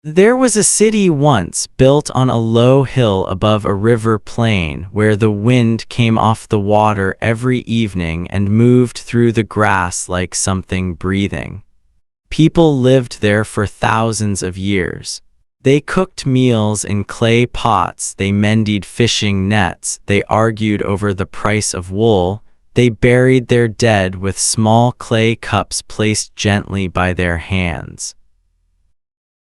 There was a city once built on a low hill above a river plain where the wind came off the water every evening and moved through the grass like something breathing. People lived there for thousands of years. They cooked meals in clay pots, they mended fishing nets, they argued over the price of wool, they buried their dead with small clay cups placed gently by their hands.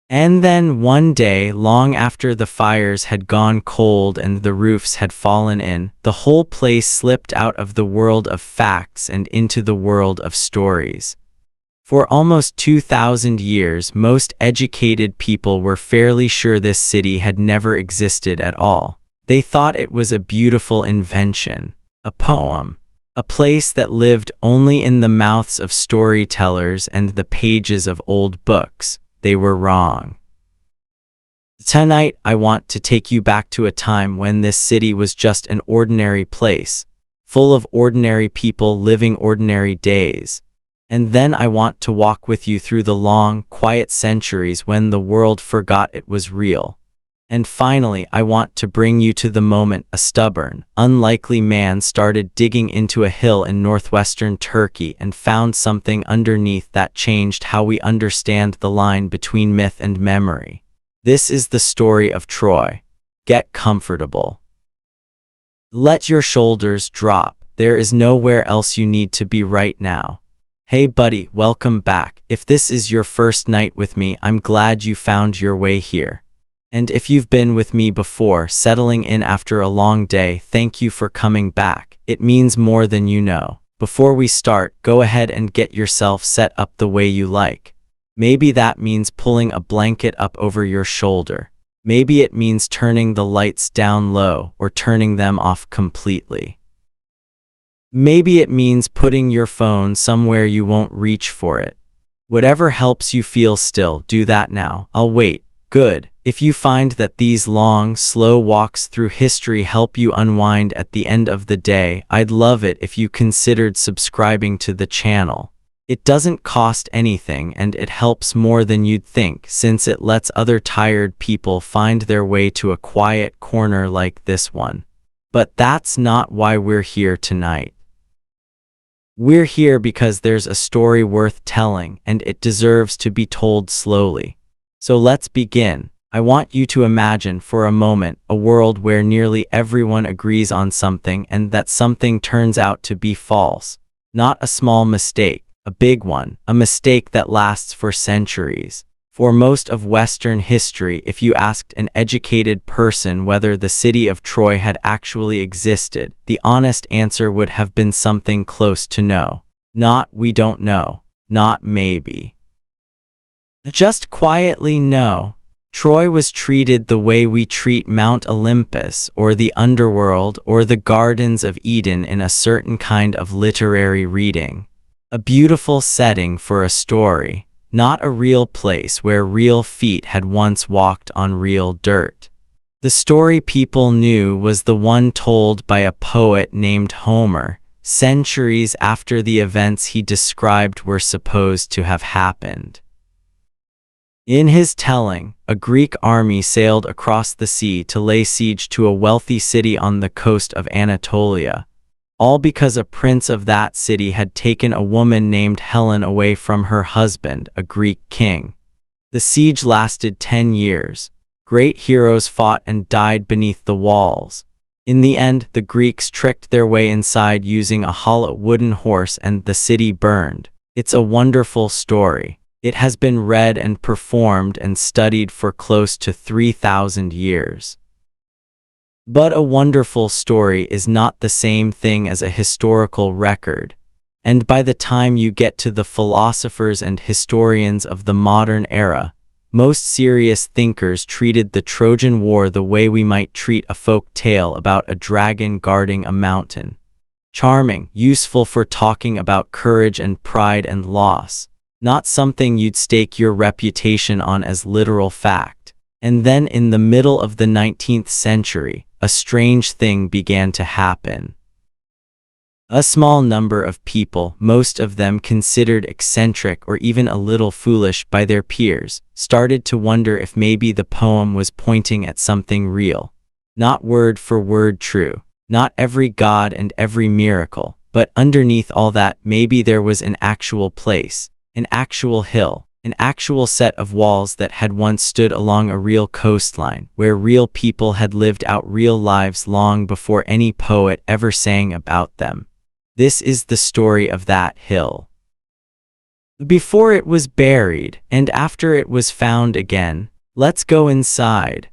And then one day, long after the fires had gone cold and the roofs had fallen in, the whole place slipped out of the world of facts and into the world of stories. For almost 2,000 years, most educated people were fairly sure this city had never existed at all. They thought it was a beautiful invention, a poem, a place that lived only in the mouths of storytellers and the pages of old books. They were wrong. Tonight, I want to take you back to a time when this city was just an ordinary place, full of ordinary people living ordinary days. And then I want to walk with you through the long, quiet centuries when the world forgot it was real. And finally, I want to bring you to the moment a stubborn, unlikely man started digging into a hill in northwestern Turkey and found something underneath that changed how we understand the line between myth and memory. This is the story of Troy. Get comfortable. Let your shoulders drop. There is nowhere else you need to be right now. Hey buddy, welcome back. If this is your first night with me, I'm glad you found your way here. And if you've been with me before, settling in after a long day, thank you for coming back. It means more than you know. Before we start, go ahead and get yourself set up the way you like. Maybe that means pulling a blanket up over your shoulder. Maybe it means turning the lights down low or turning them off completely. Maybe it means putting your phone somewhere you won't reach for it. Whatever helps you feel still, do that now. I'll wait. Good. If you find that these long, slow walks through history help you unwind at the end of the day, I'd love it if you considered subscribing to the channel. It doesn't cost anything and it helps more than you'd think since it lets other tired people find their way to a quiet corner like this one. But that's not why we're here tonight. We're here because there's a story worth telling and it deserves to be told slowly. So let's begin. I want you to imagine for a moment a world where nearly everyone agrees on something and that something turns out to be false. Not a small mistake, a big one, a mistake that lasts for centuries. For most of Western history, if you asked an educated person whether the city of Troy had actually existed, the honest answer would have been something close to no. Not we don't know, not maybe. Just quietly no. Troy was treated the way we treat Mount Olympus or the underworld or the Gardens of Eden in a certain kind of literary reading. A beautiful setting for a story, not a real place where real feet had once walked on real dirt. The story people knew was the one told by a poet named Homer, centuries after the events he described were supposed to have happened. In his telling, a Greek army sailed across the sea to lay siege to a wealthy city on the coast of Anatolia, all because a prince of that city had taken a woman named Helen away from her husband, a Greek king. The siege lasted 10 years. Great heroes fought and died beneath the walls. In the end, the Greeks tricked their way inside using a hollow wooden horse and the city burned. It's a wonderful story. It has been read and performed and studied for close to 3,000 years. But a wonderful story is not the same thing as a historical record, and by the time you get to the philosophers and historians of the modern era, most serious thinkers treated the Trojan War the way we might treat a folk tale about a dragon guarding a mountain. Charming, useful for talking about courage and pride and loss. Not something you'd stake your reputation on as literal fact. And then in the middle of the 19th century, a strange thing began to happen. A small number of people, most of them considered eccentric or even a little foolish by their peers, started to wonder if maybe the poem was pointing at something real. Not word for word true, not every god and every miracle, but underneath all that, maybe there was an actual place, an actual hill, an actual set of walls that had once stood along a real coastline, where real people had lived out real lives long before any poet ever sang about them. This is the story of that hill. Before it was buried, and after it was found again. Let's go inside.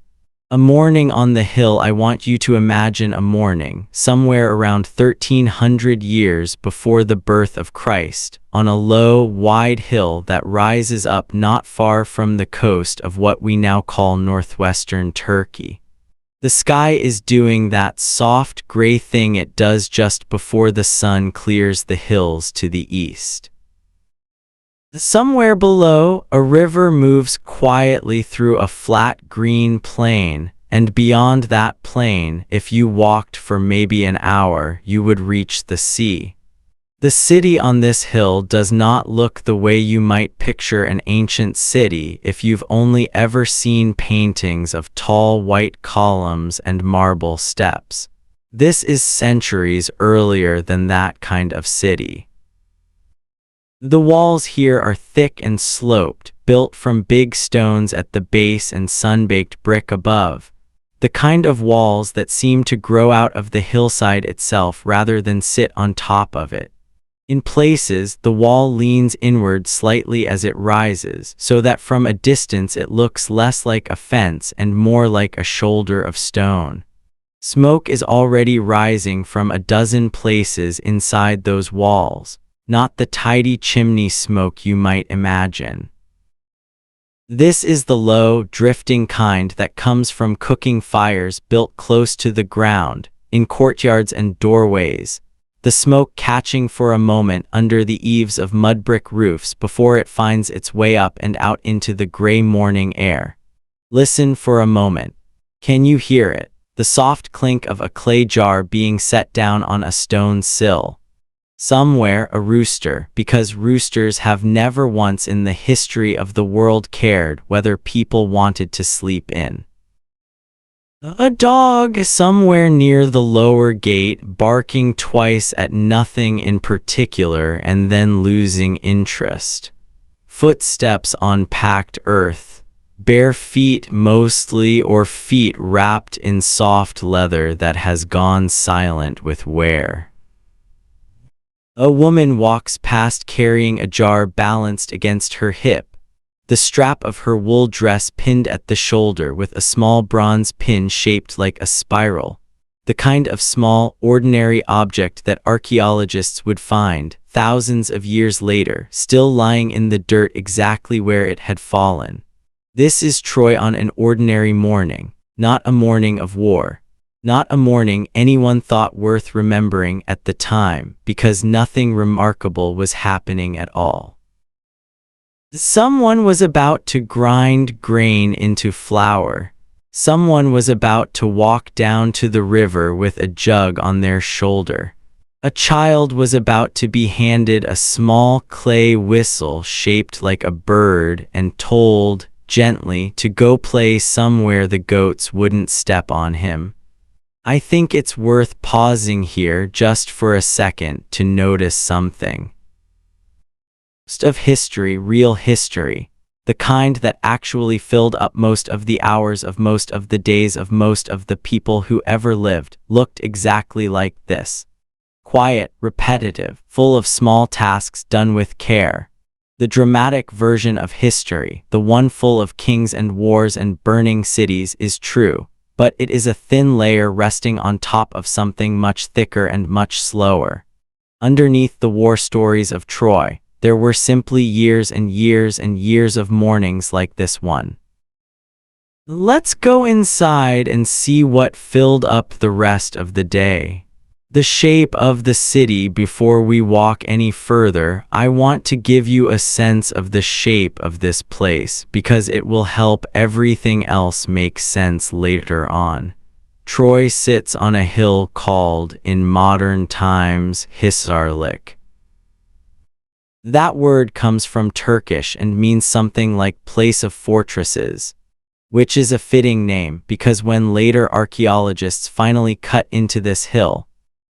A morning on the hill. I want you to imagine a morning, somewhere around 1300 years before the birth of Christ, on a low, wide hill that rises up not far from the coast of what we now call northwestern Turkey. The sky is doing that soft gray thing it does just before the sun clears the hills to the east. Somewhere below, a river moves quietly through a flat green plain, and beyond that plain, if you walked for maybe an hour, you would reach the sea. The city on this hill does not look the way you might picture an ancient city if you've only ever seen paintings of tall white columns and marble steps. This is centuries earlier than that kind of city. The walls here are thick and sloped, built from big stones at the base and sun-baked brick above. The kind of walls that seem to grow out of the hillside itself rather than sit on top of it. In places, the wall leans inward slightly as it rises, so that from a distance it looks less like a fence and more like a shoulder of stone. Smoke is already rising from a dozen places inside those walls, not the tidy chimney smoke you might imagine. This is the low, drifting kind that comes from cooking fires built close to the ground, in courtyards and doorways. The smoke catching for a moment under the eaves of mud brick roofs before it finds its way up and out into the gray morning air. Listen for a moment. Can you hear it? The soft clink of a clay jar being set down on a stone sill. Somewhere a rooster, because roosters have never once in the history of the world cared whether people wanted to sleep in. A dog somewhere near the lower gate barking twice at nothing in particular and then losing interest. Footsteps on packed earth. Bare feet mostly, or feet wrapped in soft leather that has gone silent with wear. A woman walks past carrying a jar balanced against her hip. The strap of her wool dress pinned at the shoulder with a small bronze pin shaped like a spiral. The kind of small, ordinary object that archaeologists would find, thousands of years later, still lying in the dirt exactly where it had fallen. This is Troy on an ordinary morning, not a morning of war. Not a morning anyone thought worth remembering at the time, because nothing remarkable was happening at all. Someone was about to grind grain into flour. Someone was about to walk down to the river with a jug on their shoulder. A child was about to be handed a small clay whistle shaped like a bird and told, gently, to go play somewhere the goats wouldn't step on him. I think it's worth pausing here just for a second to notice something. Most of history, real history, the kind that actually filled up most of the hours of most of the days of most of the people who ever lived, looked exactly like this. Quiet, repetitive, full of small tasks done with care. The dramatic version of history, the one full of kings and wars and burning cities, is true, but it is a thin layer resting on top of something much thicker and much slower. Underneath the war stories of Troy, there were simply years and years and years of mornings like this one. Let's go inside and see what filled up the rest of the day. The shape of the city. Before we walk any further, I want to give you a sense of the shape of this place because it will help everything else make sense later on. Troy sits on a hill called, in modern times, Hisarlik. That word comes from Turkish and means something like place of fortresses, which is a fitting name because when later archaeologists finally cut into this hill,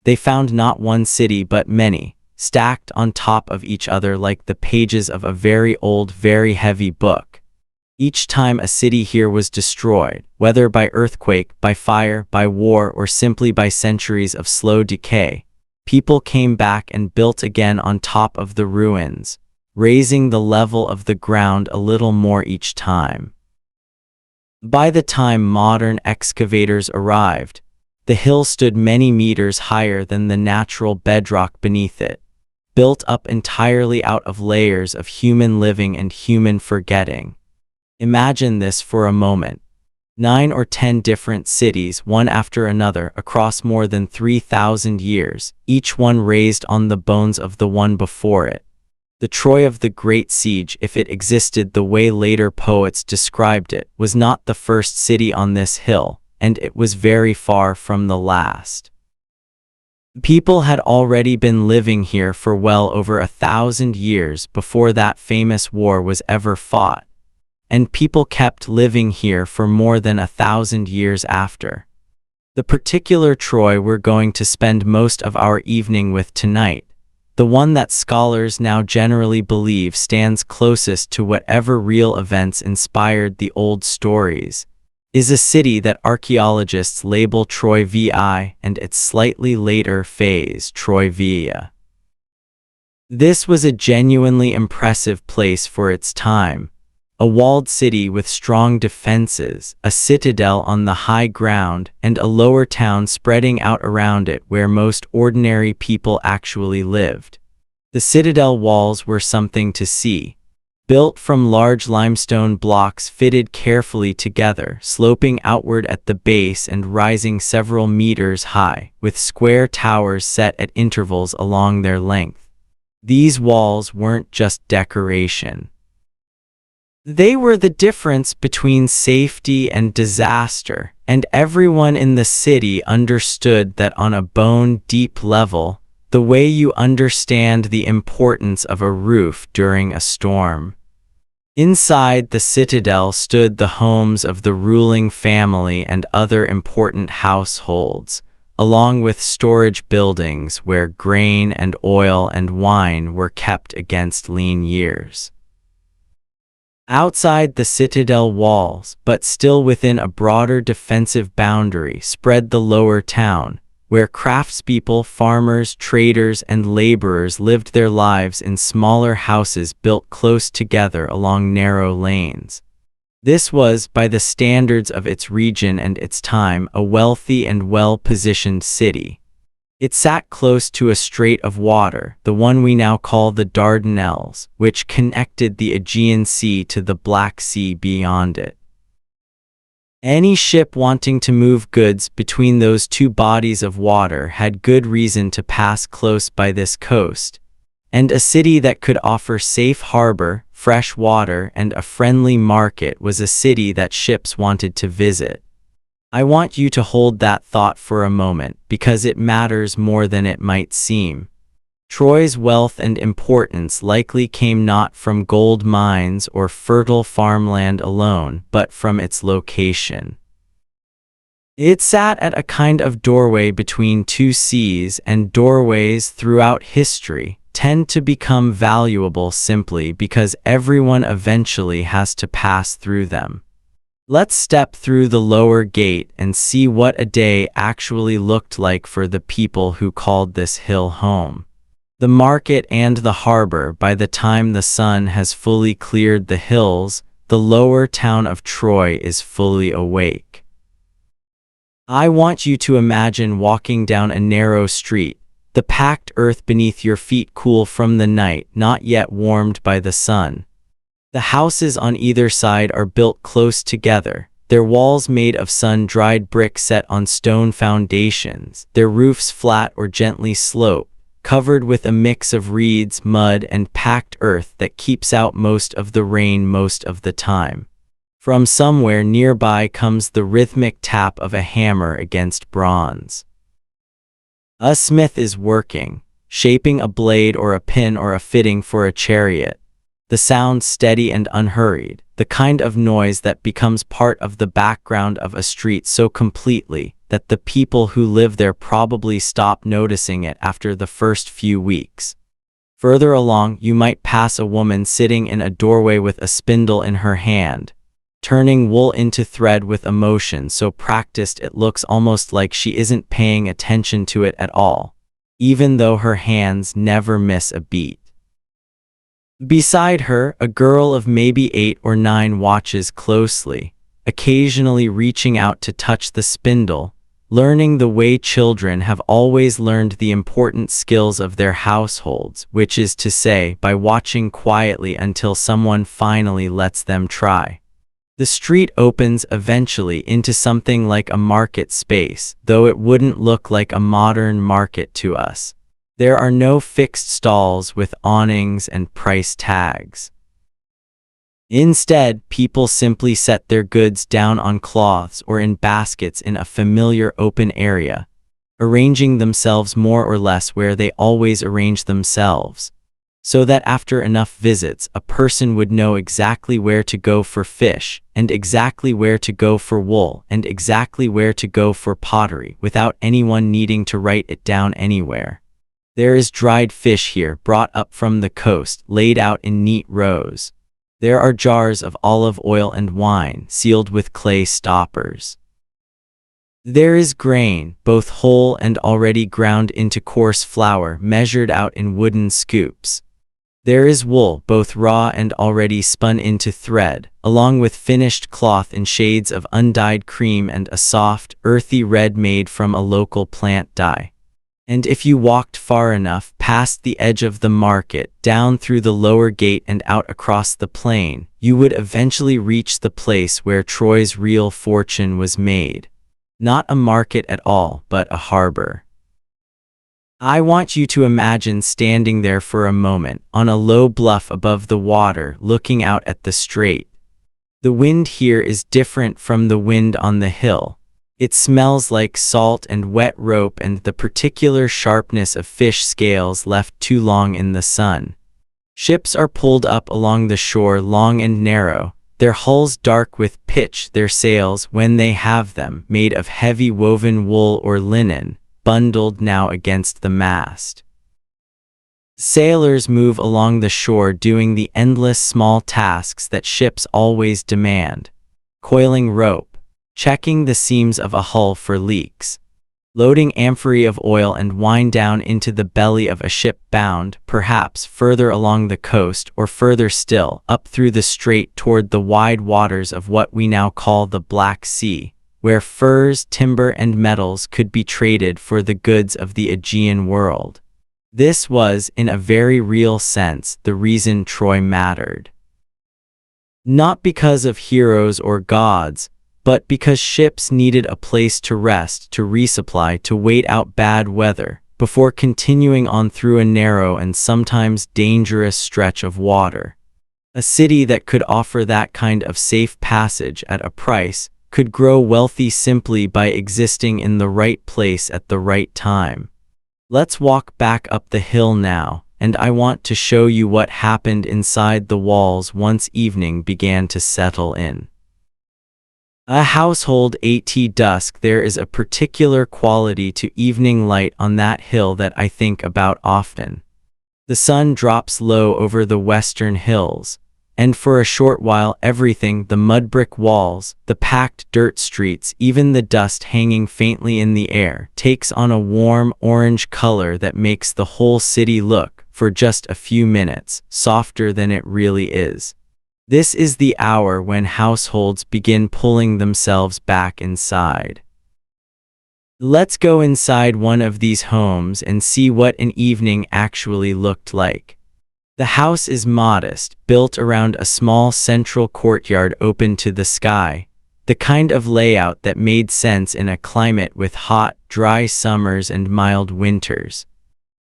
they found not one city but many, stacked on top of each other like the pages of a very old, very heavy book. Each time a city here was destroyed, whether by earthquake, by fire, by war, or simply by centuries of slow decay, people came back and built again on top of the ruins, raising the level of the ground a little more each time. By the time modern excavators arrived, the hill stood many meters higher than the natural bedrock beneath it, built up entirely out of layers of human living and human forgetting. Imagine this for a moment. 9 or 10 different cities, one after another, across more than 3,000 years, each one raised on the bones of the one before it. The Troy of the Great Siege, if it existed the way later poets described it, was not the first city on this hill, and it was very far from the last. People had already been living here for well over 1,000 years before that famous war was ever fought, and people kept living here for more than 1,000 years after. The particular Troy we're going to spend most of our evening with tonight, the one that scholars now generally believe stands closest to whatever real events inspired the old stories, is a city that archaeologists label Troy VI and its slightly later phase Troy VIA. This was a genuinely impressive place for its time, a walled city with strong defenses, a citadel on the high ground, and a lower town spreading out around it where most ordinary people actually lived. The citadel walls were something to see. Built from large limestone blocks fitted carefully together, sloping outward at the base and rising several meters high, with square towers set at intervals along their length. These walls weren't just decoration. They were the difference between safety and disaster, and everyone in the city understood that on a bone-deep level, the way you understand the importance of a roof during a storm. Inside the citadel stood the homes of the ruling family and other important households, along with storage buildings where grain and oil and wine were kept against lean years. Outside the citadel walls, but still within a broader defensive boundary, spread the lower town, where craftspeople, farmers, traders, and laborers lived their lives in smaller houses built close together along narrow lanes. This was, by the standards of its region and its time, a wealthy and well-positioned city. It sat close to a strait of water, the one we now call the Dardanelles, which connected the Aegean Sea to the Black Sea beyond it. Any ship wanting to move goods between those two bodies of water had good reason to pass close by this coast, and a city that could offer safe harbor, fresh water, and a friendly market was a city that ships wanted to visit. I want you to hold that thought for a moment, because it matters more than it might seem. Troy's wealth and importance likely came not from gold mines or fertile farmland alone, but from its location. It sat at a kind of doorway between two seas, and doorways throughout history tend to become valuable simply because everyone eventually has to pass through them. Let's step through the lower gate and see what a day actually looked like for the people who called this hill home. The market and the harbor. By the time the sun has fully cleared the hills, the lower town of Troy is fully awake. I want you to imagine walking down a narrow street, the packed earth beneath your feet cool from the night, not yet warmed by the sun. The houses on either side are built close together, their walls made of sun-dried brick set on stone foundations, their roofs flat or gently sloped, covered with a mix of reeds, mud, and packed earth that keeps out most of the rain most of the time. From somewhere nearby comes the rhythmic tap of a hammer against bronze. A smith is working, shaping a blade or a pin or a fitting for a chariot. The sound steady and unhurried, the kind of noise that becomes part of the background of a street so completely that the people who live there probably stop noticing it after the first few weeks. Further along, you might pass a woman sitting in a doorway with a spindle in her hand, turning wool into thread with a motion so practiced it looks almost like she isn't paying attention to it at all, even though her hands never miss a beat. Beside her, a girl of maybe 8 or 9 watches closely, occasionally reaching out to touch the spindle, learning the way children have always learned the important skills of their households, which is to say, by watching quietly until someone finally lets them try. The street opens eventually into something like a market space, though it wouldn't look like a modern market to us. There are no fixed stalls with awnings and price tags. Instead, people simply set their goods down on cloths or in baskets in a familiar open area, arranging themselves more or less where they always arrange themselves, so that after enough visits, a person would know exactly where to go for fish, and exactly where to go for wool, and exactly where to go for pottery, without anyone needing to write it down anywhere. There is dried fish here, brought up from the coast, laid out in neat rows. There are jars of olive oil and wine, sealed with clay stoppers. There is grain, both whole and already ground into coarse flour, measured out in wooden scoops. There is wool, both raw and already spun into thread, along with finished cloth in shades of undyed cream and a soft, earthy red made from a local plant dye. And if you walked far enough past the edge of the market, down through the lower gate and out across the plain, you would eventually reach the place where Troy's real fortune was made. Not a market at all, but a harbor. I want you to imagine standing there for a moment, on a low bluff above the water, looking out at the strait. The wind here is different from the wind on the hill. It smells like salt and wet rope and the particular sharpness of fish scales left too long in the sun. Ships are pulled up along the shore, long and narrow, their hulls dark with pitch, their sails, when they have them, made of heavy woven wool or linen, bundled now against the mast. Sailors move along the shore doing the endless small tasks that ships always demand: coiling rope, checking the seams of a hull for leaks, loading amphorae of oil and wine down into the belly of a ship bound, perhaps, further along the coast, or further still, up through the strait toward the wide waters of what we now call the Black Sea, where furs, timber, and metals could be traded for the goods of the Aegean world. This was, in a very real sense, the reason Troy mattered. Not because of heroes or gods, but because ships needed a place to rest, to resupply, to wait out bad weather, before continuing on through a narrow and sometimes dangerous stretch of water. A city that could offer that kind of safe passage at a price could grow wealthy simply by existing in the right place at the right time. Let's walk back up the hill now, and I want to show you what happened inside the walls once evening began to settle in. A household at dusk. There is a particular quality to evening light on that hill that I think about often. The sun drops low over the western hills, and for a short while everything, the mud brick walls, the packed dirt streets, even the dust hanging faintly in the air, takes on a warm orange color that makes the whole city look, for just a few minutes, softer than it really is. This is the hour when households begin pulling themselves back inside. Let's go inside one of these homes and see what an evening actually looked like. The house is modest, built around a small central courtyard open to the sky, the kind of layout that made sense in a climate with hot, dry summers and mild winters.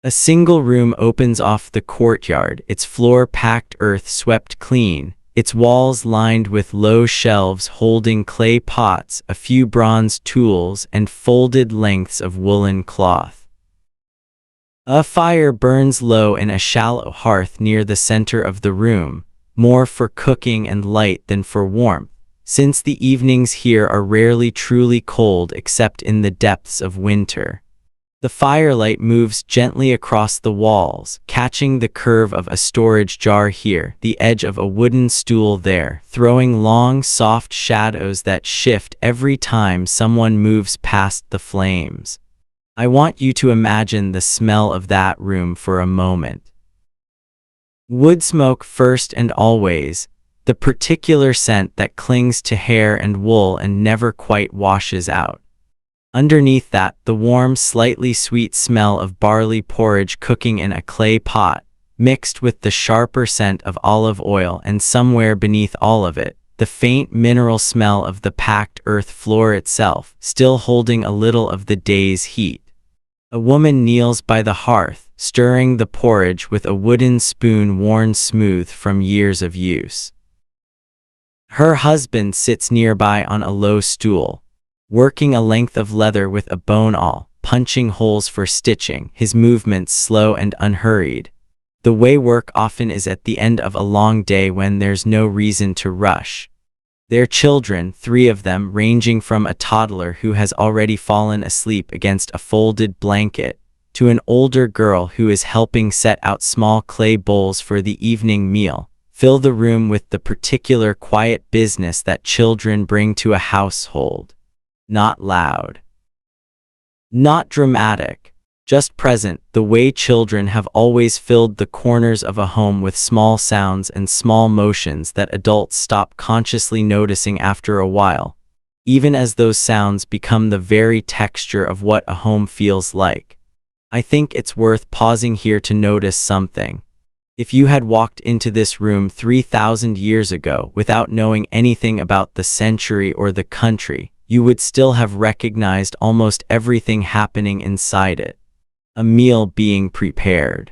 A single room opens off the courtyard, its floor packed earth swept clean, its walls lined with low shelves holding clay pots, a few bronze tools, and folded lengths of woolen cloth. A fire burns low in a shallow hearth near the center of the room, more for cooking and light than for warmth, since the evenings here are rarely truly cold except in the depths of winter. The firelight moves gently across the walls, catching the curve of a storage jar here, the edge of a wooden stool there, throwing long, soft shadows that shift every time someone moves past the flames. I want you to imagine the smell of that room for a moment. Wood smoke first and always, the particular scent that clings to hair and wool and never quite washes out. Underneath that, the warm, slightly sweet smell of barley porridge cooking in a clay pot, mixed with the sharper scent of olive oil, and somewhere beneath all of it, the faint mineral smell of the packed earth floor itself, still holding a little of the day's heat. A woman kneels by the hearth, stirring the porridge with a wooden spoon worn smooth from years of use. Her husband sits nearby on a low stool, working a length of leather with a bone awl, punching holes for stitching, his movements slow and unhurried. The way work often is at the end of a long day when there's no reason to rush. Their children, 3 of them, ranging from a toddler who has already fallen asleep against a folded blanket, to an older girl who is helping set out small clay bowls for the evening meal, fill the room with the particular quiet business that children bring to a household. Not loud. Not dramatic. Just present, the way children have always filled the corners of a home with small sounds and small motions that adults stop consciously noticing after a while, even as those sounds become the very texture of what a home feels like. I think it's worth pausing here to notice something. If you had walked into this room 3,000 years ago without knowing anything about the century or the country, you would still have recognized almost everything happening inside it. A meal being prepared,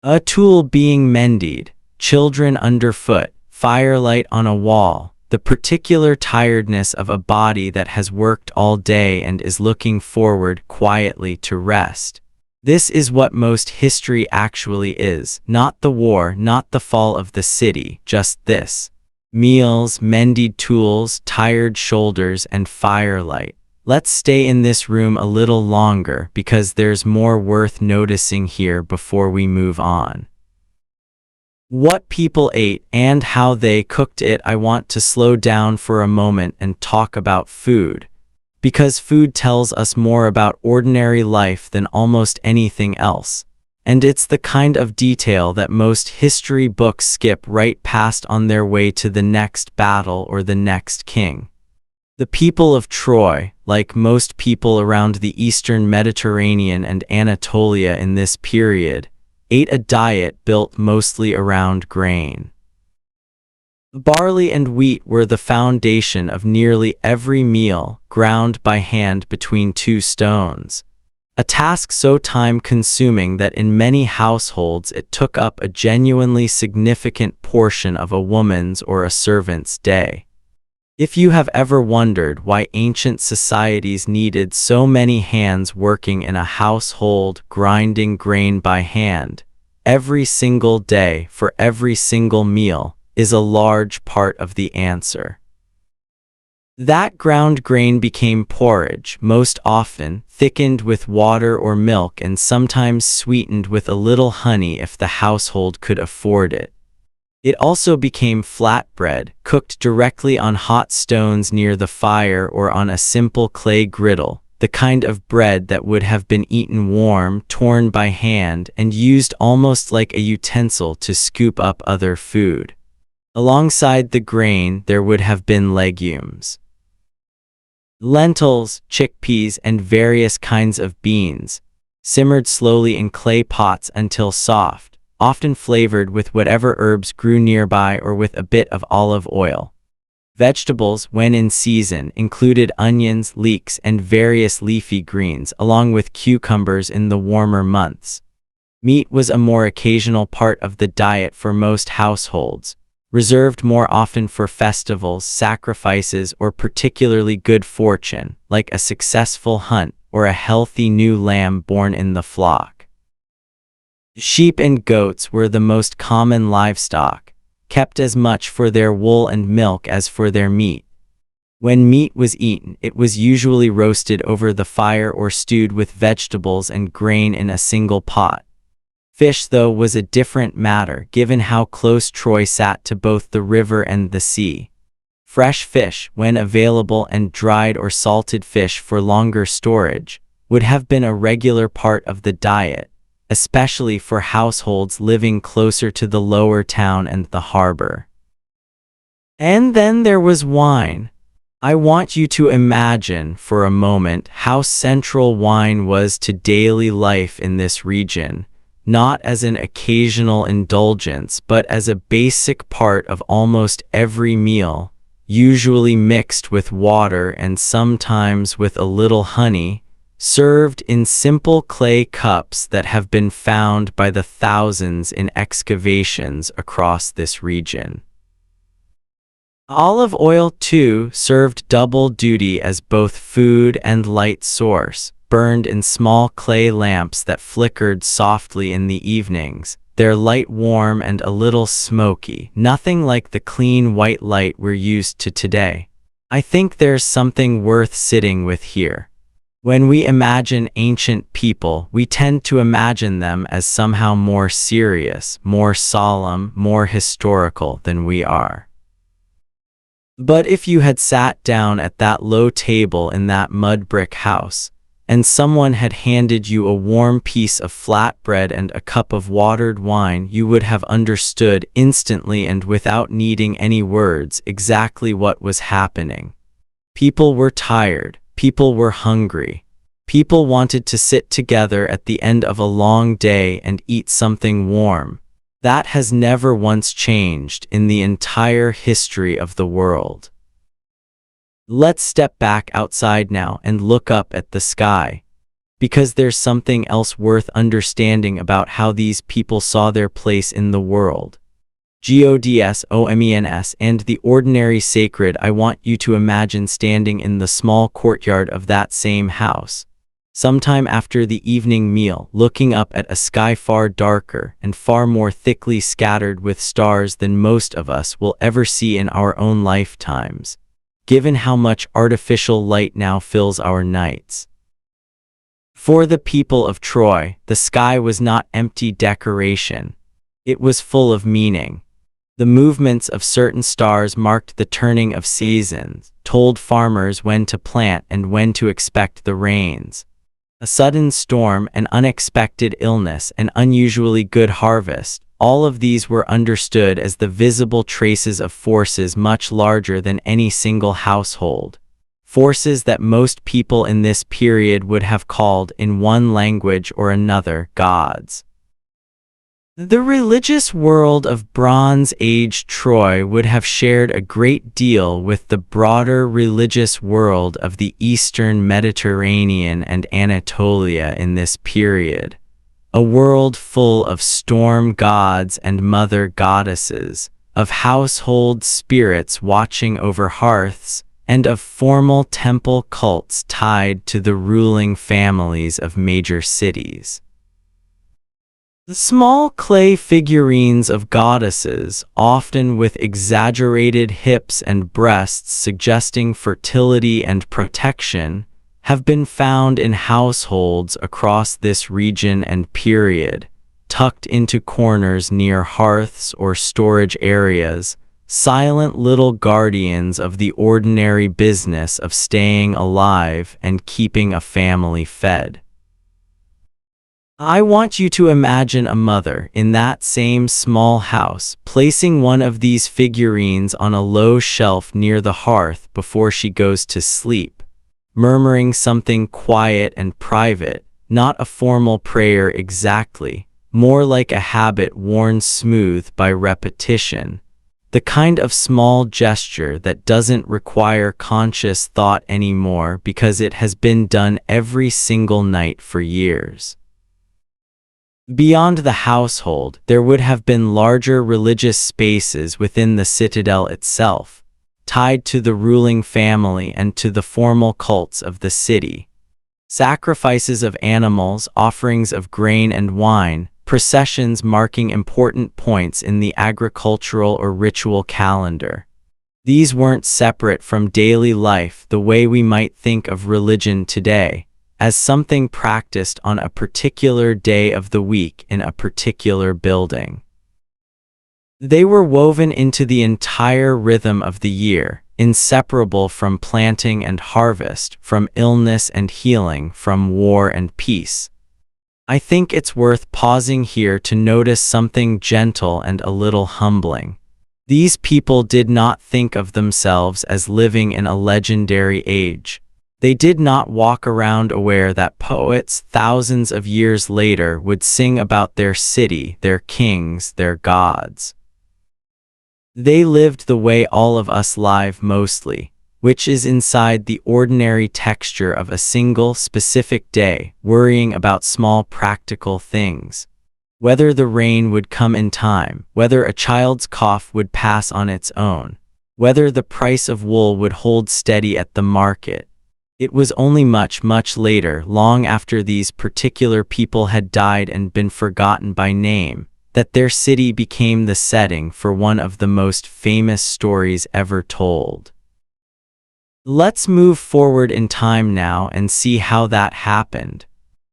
a tool being mended, children underfoot, firelight on a wall, the particular tiredness of a body that has worked all day and is looking forward quietly to rest. This is what most history actually is, not the war, not the fall of the city, just this. Meals, mended tools, tired shoulders, and firelight. Let's stay in this room a little longer because there's more worth noticing here before we move on. What people ate and how they cooked it. I want to slow down for a moment and talk about food, because food tells us more about ordinary life than almost anything else, and it's the kind of detail that most history books skip right past on their way to the next battle or the next king. The people of Troy, like most people around the eastern Mediterranean and Anatolia in this period, ate a diet built mostly around grain. Barley and wheat were the foundation of nearly every meal, ground by hand between 2 stones. A task so time-consuming that in many households it took up a genuinely significant portion of a woman's or a servant's day. If you have ever wondered why ancient societies needed so many hands working in a household, grinding grain by hand, every single day for every single meal, is a large part of the answer. That ground grain became porridge, most often thickened with water or milk and sometimes sweetened with a little honey if the household could afford it. It also became flatbread, cooked directly on hot stones near the fire or on a simple clay griddle, the kind of bread that would have been eaten warm, torn by hand, and used almost like a utensil to scoop up other food. Alongside the grain, there would have been legumes. Lentils, chickpeas, and various kinds of beans, simmered slowly in clay pots until soft, often flavored with whatever herbs grew nearby or with a bit of olive oil. Vegetables, when in season, included onions, leeks, and various leafy greens, along with cucumbers in the warmer months. Meat was a more occasional part of the diet for most households, reserved more often for festivals, sacrifices, or particularly good fortune, like a successful hunt or a healthy new lamb born in the flock. Sheep and goats were the most common livestock, kept as much for their wool and milk as for their meat. When meat was eaten, it was usually roasted over the fire or stewed with vegetables and grain in a single pot. Fish, though, was a different matter, given how close Troy sat to both the river and the sea. Fresh fish, when available, and dried or salted fish for longer storage, would have been a regular part of the diet, especially for households living closer to the lower town and the harbor. And then there was wine. I want you to imagine for a moment how central wine was to daily life in this region, not as an occasional indulgence but as a basic part of almost every meal, usually mixed with water and sometimes with a little honey, served in simple clay cups that have been found by the thousands in excavations across this region. Olive oil, too, served double duty as both food and light source, burned in small clay lamps that flickered softly in the evenings, their light warm and a little smoky, nothing like the clean white light we're used to today. I think there's something worth sitting with here. When we imagine ancient people, we tend to imagine them as somehow more serious, more solemn, more historical than we are. But if you had sat down at that low table in that mud brick house, and someone had handed you a warm piece of flatbread and a cup of watered wine, you would have understood instantly and without needing any words exactly what was happening. People were tired, people were hungry, people wanted to sit together at the end of a long day and eat something warm. That has never once changed in the entire history of the world. Let's step back outside now and look up at the sky, because there's something else worth understanding about how these people saw their place in the world. Gods, Omens, and the ordinary sacred. I want you to imagine standing in the small courtyard of that same house, sometime after the evening meal, looking up at a sky far darker and far more thickly scattered with stars than most of us will ever see in our own lifetimes, given how much artificial light now fills our nights. For the people of Troy, the sky was not empty decoration. It was full of meaning. The movements of certain stars marked the turning of seasons, told farmers when to plant and when to expect the rains. A sudden storm, an unexpected illness, an unusually good harvest, all of these were understood as the visible traces of forces much larger than any single household. Forces that most people in this period would have called, in one language or another, gods. The religious world of Bronze Age Troy would have shared a great deal with the broader religious world of the Eastern Mediterranean and Anatolia in this period, a world full of storm gods and mother goddesses, of household spirits watching over hearths, and of formal temple cults tied to the ruling families of major cities. The small clay figurines of goddesses, often with exaggerated hips and breasts suggesting fertility and protection, have been found in households across this region and period, tucked into corners near hearths or storage areas, silent little guardians of the ordinary business of staying alive and keeping a family fed. I want you to imagine a mother in that same small house placing one of these figurines on a low shelf near the hearth before she goes to sleep, murmuring something quiet and private, not a formal prayer exactly, more like a habit worn smooth by repetition, the kind of small gesture that doesn't require conscious thought anymore because it has been done every single night for years. Beyond the household, there would have been larger religious spaces within the citadel itself, tied to the ruling family and to the formal cults of the city. Sacrifices of animals, offerings of grain and wine, processions marking important points in the agricultural or ritual calendar. These weren't separate from daily life the way we might think of religion today, as something practiced on a particular day of the week in a particular building. They were woven into the entire rhythm of the year, inseparable from planting and harvest, from illness and healing, from war and peace. I think it's worth pausing here to notice something gentle and a little humbling. These people did not think of themselves as living in a legendary age. They did not walk around aware that poets thousands of years later would sing about their city, their kings, their gods. They lived the way all of us live mostly, which is inside the ordinary texture of a single specific day, worrying about small practical things. Whether the rain would come in time, whether a child's cough would pass on its own, whether the price of wool would hold steady at the market. It was only much, much later, long after these particular people had died and been forgotten by name, that their city became the setting for one of the most famous stories ever told. Let's move forward in time now and see how that happened.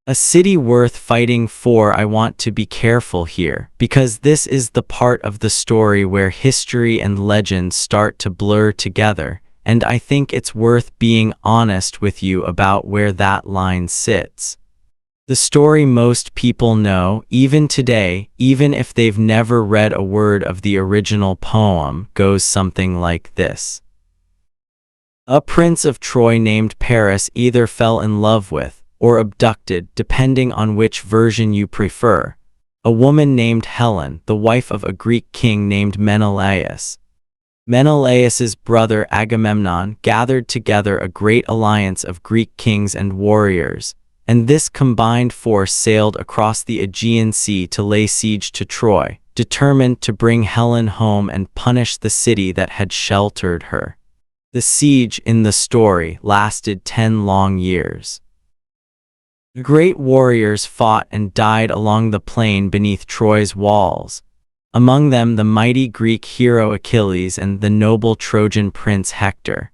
A city worth fighting for. I want to be careful here, because this is the part of the story where history and legend start to blur together, and I think it's worth being honest with you about where that line sits. The story most people know, even today, even if they've never read a word of the original poem, goes something like this. A prince of Troy named Paris either fell in love with, or abducted, depending on which version you prefer, a woman named Helen, the wife of a Greek king named Menelaus. Menelaus's brother Agamemnon gathered together a great alliance of Greek kings and warriors, and this combined force sailed across the Aegean Sea to lay siege to Troy, determined to bring Helen home and punish the city that had sheltered her. The siege in the story lasted 10 long years. Great warriors fought and died along the plain beneath Troy's walls, among them the mighty Greek hero Achilles and the noble Trojan prince Hector.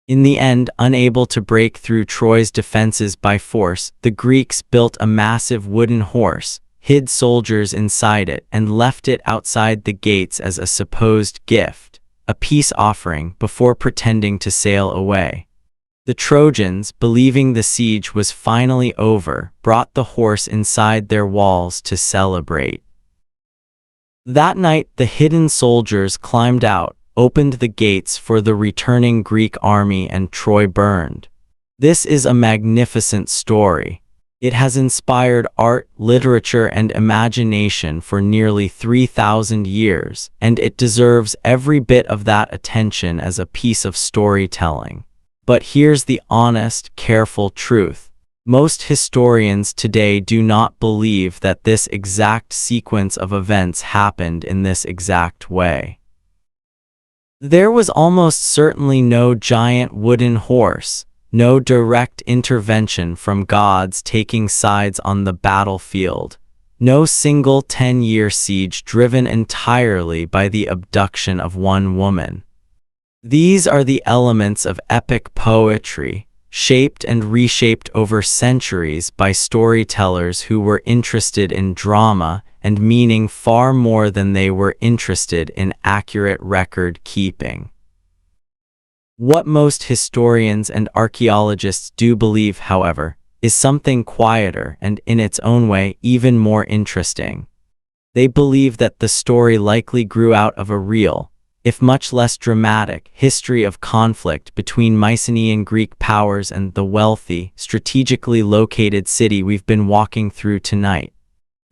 In the end, unable to break through Troy's defenses by force, the Greeks built a massive wooden horse, hid soldiers inside it, and left it outside the gates as a supposed gift, a peace offering, before pretending to sail away. The Trojans, believing the siege was finally over, brought the horse inside their walls to celebrate. That night, the hidden soldiers climbed out, opened the gates for the returning Greek army, and Troy burned. This is a magnificent story. It has inspired art, literature, and imagination for nearly 3,000 years, and it deserves every bit of that attention as a piece of storytelling. But here's the honest, careful truth. Most historians today do not believe that this exact sequence of events happened in this exact way. There was almost certainly no giant wooden horse, no direct intervention from gods taking sides on the battlefield, no single 10-year siege driven entirely by the abduction of one woman. These are the elements of epic poetry, shaped and reshaped over centuries by storytellers who were interested in drama and meaning far more than they were interested in accurate record keeping. What most historians and archaeologists do believe, however, is something quieter and, in its own way, even more interesting. They believe that the story likely grew out of a real, if much less dramatic, history of conflict between Mycenaean Greek powers and the wealthy, strategically located city we've been walking through tonight.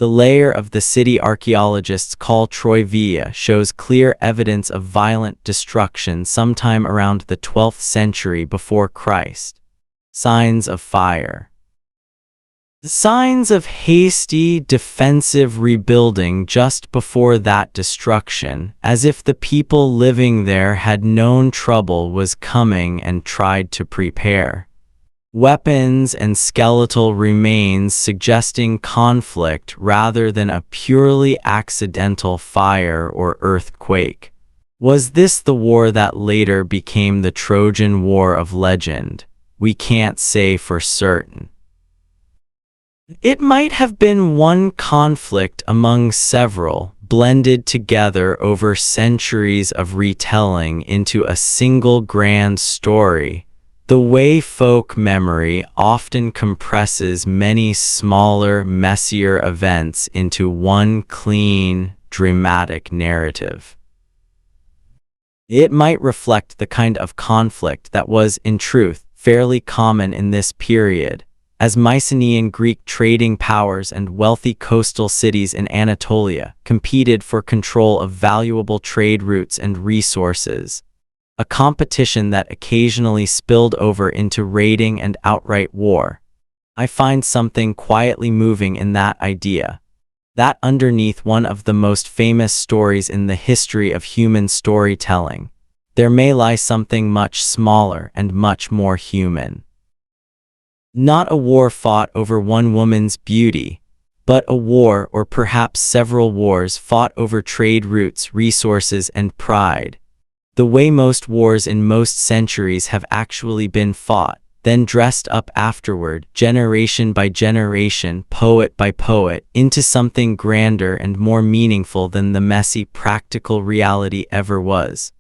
The layer of the city archaeologists call Troyvia shows clear evidence of violent destruction sometime around the 12th century before Christ. Signs of fire. Signs of hasty, defensive rebuilding just before that destruction, as if the people living there had known trouble was coming and tried to prepare. Weapons and skeletal remains suggesting conflict rather than a purely accidental fire or earthquake. Was this the war that later became the Trojan War of legend? We can't say for certain. It might have been one conflict among several, blended together over centuries of retelling into a single grand story, the way folk memory often compresses many smaller, messier events into one clean, dramatic narrative. It might reflect the kind of conflict that was, in truth, fairly common in this period, as Mycenae and Greek trading powers and wealthy coastal cities in Anatolia competed for control of valuable trade routes and resources, a competition that occasionally spilled over into raiding and outright war. I find something quietly moving in that idea, that underneath one of the most famous stories in the history of human storytelling, there may lie something much smaller and much more human. Not a war fought over one woman's beauty, but a war, or perhaps several wars, fought over trade routes, resources, and pride. The way most wars in most centuries have actually been fought, then dressed up afterward, generation by generation, poet by poet, into something grander and more meaningful than the messy, practical reality ever was.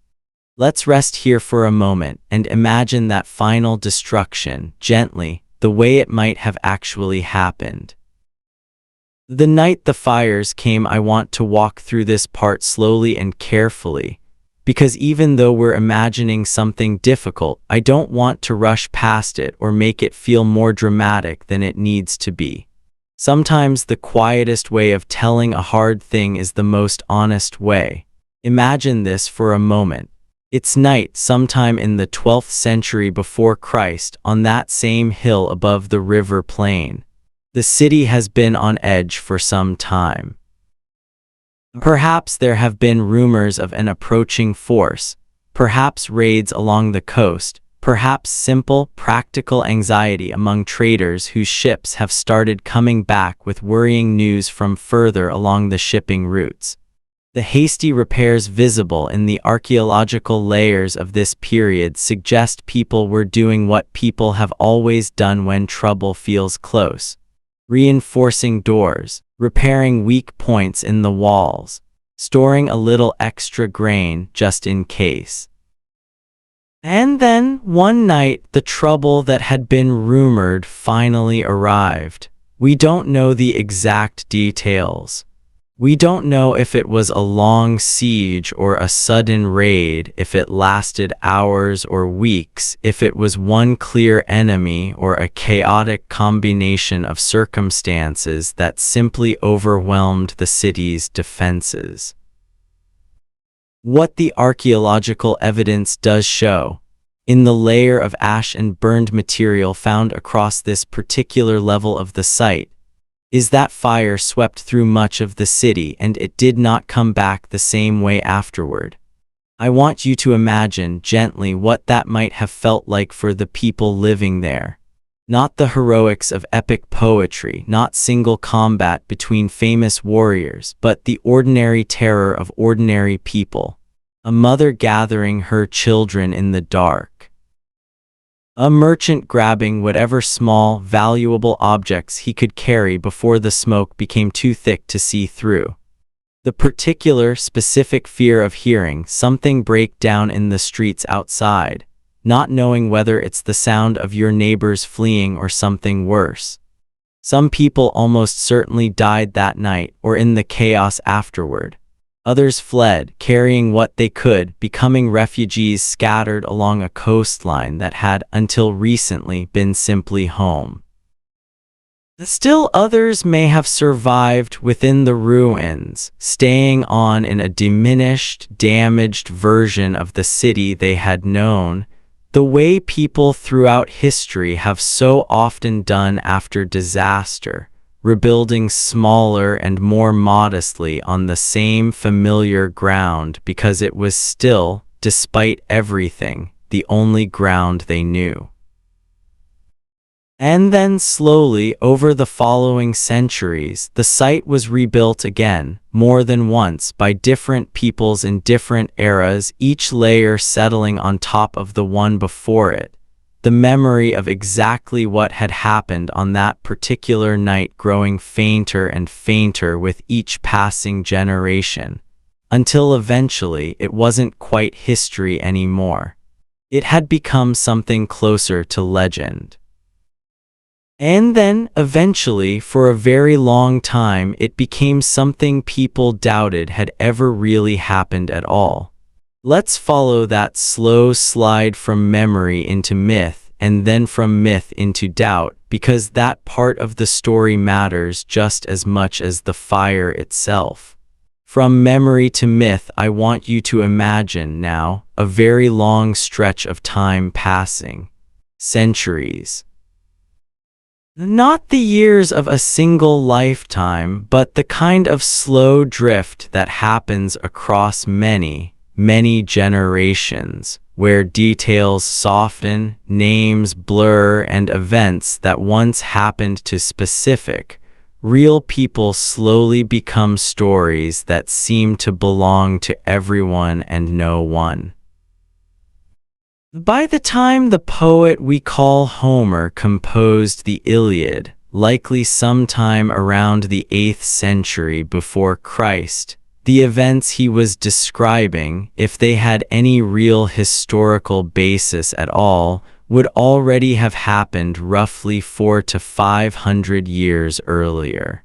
Let's rest here for a moment and imagine that final destruction, gently, the way it might have actually happened. The night the fires came, I want to walk through this part slowly and carefully, because even though we're imagining something difficult, I don't want to rush past it or make it feel more dramatic than it needs to be. Sometimes the quietest way of telling a hard thing is the most honest way. Imagine this for a moment. It's night sometime in the 12th century before Christ on that same hill above the river plain. The city has been on edge for some time. Perhaps there have been rumors of an approaching force, perhaps raids along the coast, perhaps simple, practical anxiety among traders whose ships have started coming back with worrying news from further along the shipping routes. The hasty repairs visible in the archaeological layers of this period suggest people were doing what people have always done when trouble feels close: reinforcing doors, repairing weak points in the walls, storing a little extra grain just in case. And then, one night, the trouble that had been rumored finally arrived. We don't know the exact details. We don't know if it was a long siege or a sudden raid, if it lasted hours or weeks, if it was one clear enemy or a chaotic combination of circumstances that simply overwhelmed the city's defenses. What the archaeological evidence does show, in the layer of ash and burned material found across this particular level of the site, is that fire swept through much of the city and it did not come back the same way afterward. I want you to imagine gently what that might have felt like for the people living there. Not the heroics of epic poetry, not single combat between famous warriors, but the ordinary terror of ordinary people. A mother gathering her children in the dark. A merchant grabbing whatever small, valuable objects he could carry before the smoke became too thick to see through. The particular, specific fear of hearing something break down in the streets outside, not knowing whether it's the sound of your neighbors fleeing or something worse. Some people almost certainly died that night or in the chaos afterward. Others fled, carrying what they could, becoming refugees scattered along a coastline that had, until recently, been simply home. Still others may have survived within the ruins, staying on in a diminished, damaged version of the city they had known, the way people throughout history have so often done after disaster, rebuilding smaller and more modestly on the same familiar ground because it was still, despite everything, the only ground they knew. And then slowly, over the following centuries, the site was rebuilt again, more than once, by different peoples in different eras, each layer settling on top of the one before it, the memory of exactly what had happened on that particular night growing fainter and fainter with each passing generation, until eventually it wasn't quite history anymore. It had become something closer to legend. And then, eventually, for a very long time, it became something people doubted had ever really happened at all. Let's follow that slow slide from memory into myth, and then from myth into doubt, because that part of the story matters just as much as the fire itself. From memory to myth, I want you to imagine now a very long stretch of time passing. Centuries. Not the years of a single lifetime, but the kind of slow drift that happens across many, many generations, where details soften, names blur, and events that once happened to specific, real people slowly become stories that seem to belong to everyone and no one. By the time the poet we call Homer composed the Iliad, likely sometime around the 8th century before Christ, the events he was describing, if they had any real historical basis at all, would already have happened roughly 400 to 500 years earlier.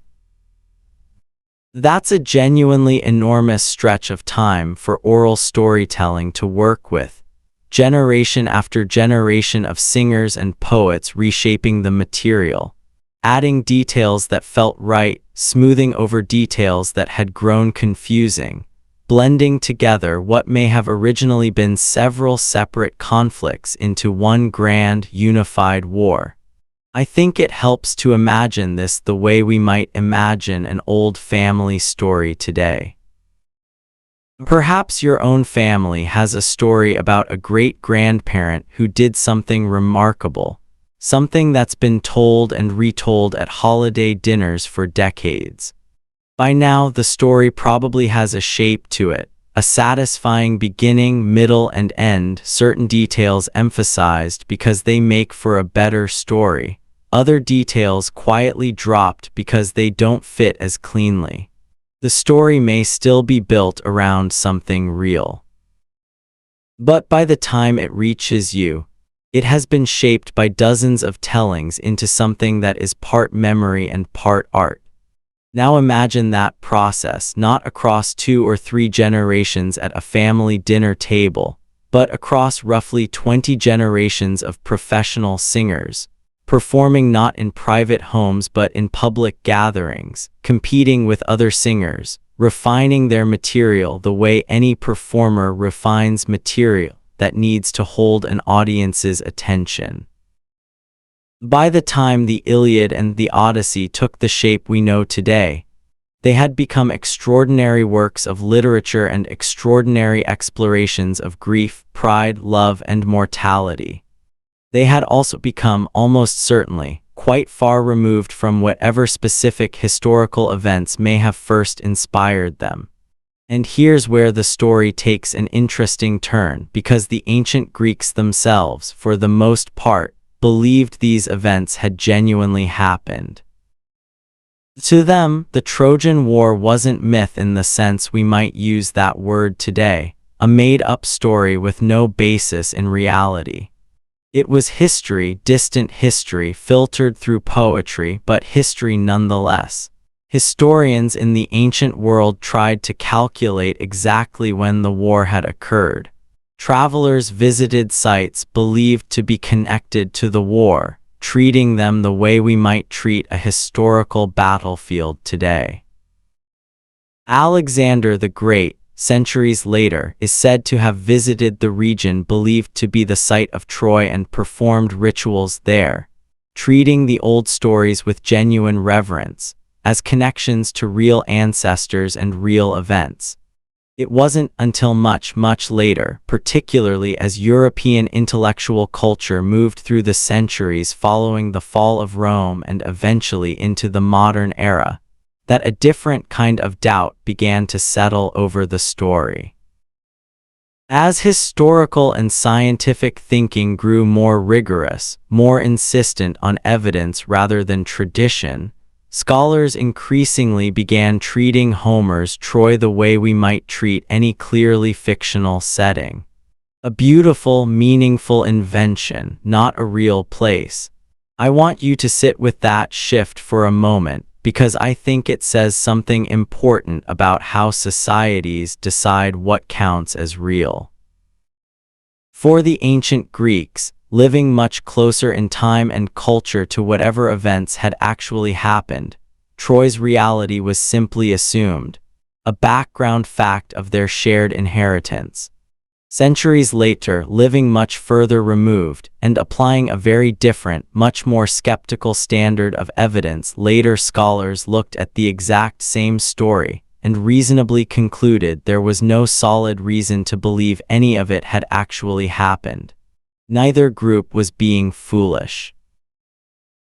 That's a genuinely enormous stretch of time for oral storytelling to work with. Generation after generation of singers and poets reshaping the material, adding details that felt right, smoothing over details that had grown confusing, blending together what may have originally been several separate conflicts into one grand, unified war. I think it helps to imagine this the way we might imagine an old family story today. Perhaps your own family has a story about a great-grandparent who did something remarkable, something that's been told and retold at holiday dinners for decades. By now, the story probably has a shape to it, a satisfying beginning, middle, and end, certain details emphasized because they make for a better story, other details quietly dropped because they don't fit as cleanly. The story may still be built around something real. But by the time it reaches you, it has been shaped by dozens of tellings into something that is part memory and part art. Now imagine that process not across 2 or 3 generations at a family dinner table, but across roughly 20 generations of professional singers, performing not in private homes but in public gatherings, competing with other singers, refining their material the way any performer refines material that needs to hold an audience's attention. By the time the Iliad and the Odyssey took the shape we know today, they had become extraordinary works of literature and extraordinary explorations of grief, pride, love, and mortality. They had also become, almost certainly, quite far removed from whatever specific historical events may have first inspired them. And here's where the story takes an interesting turn, because the ancient Greeks themselves, for the most part, believed these events had genuinely happened. To them, the Trojan War wasn't myth in the sense we might use that word today, a made-up story with no basis in reality. It was history, distant history, filtered through poetry, but history nonetheless. Historians in the ancient world tried to calculate exactly when the war had occurred. Travelers visited sites believed to be connected to the war, treating them the way we might treat a historical battlefield today. Alexander the Great, centuries later, is said to have visited the region believed to be the site of Troy and performed rituals there, treating the old stories with genuine reverence, as connections to real ancestors and real events. It wasn't until much, much later, particularly as European intellectual culture moved through the centuries following the fall of Rome and eventually into the modern era, that a different kind of doubt began to settle over the story. As historical and scientific thinking grew more rigorous, more insistent on evidence rather than tradition, scholars increasingly began treating Homer's Troy the way we might treat any clearly fictional setting. A beautiful, meaningful invention, not a real place. I want you to sit with that shift for a moment, because I think it says something important about how societies decide what counts as real. For the ancient Greeks, living much closer in time and culture to whatever events had actually happened, Troy's reality was simply assumed, a background fact of their shared inheritance. Centuries later, living much further removed and applying a very different, much more skeptical standard of evidence, later scholars looked at the exact same story and reasonably concluded there was no solid reason to believe any of it had actually happened. Neither group was being foolish.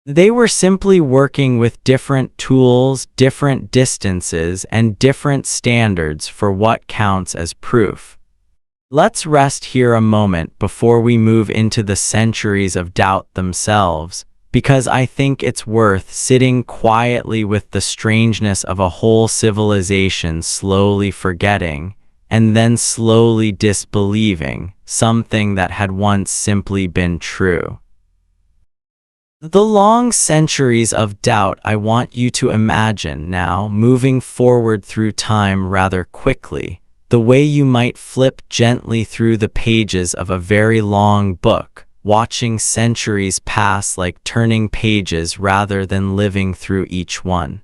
They were simply working with different tools, different distances, and different standards for what counts as proof. Let's rest here a moment before we move into the centuries of doubt themselves, because I think it's worth sitting quietly with the strangeness of a whole civilization slowly forgetting, and then slowly disbelieving, something that had once simply been true. The long centuries of doubt I want you to imagine now moving forward through time rather quickly, the way you might flip gently through the pages of a very long book, watching centuries pass like turning pages rather than living through each one.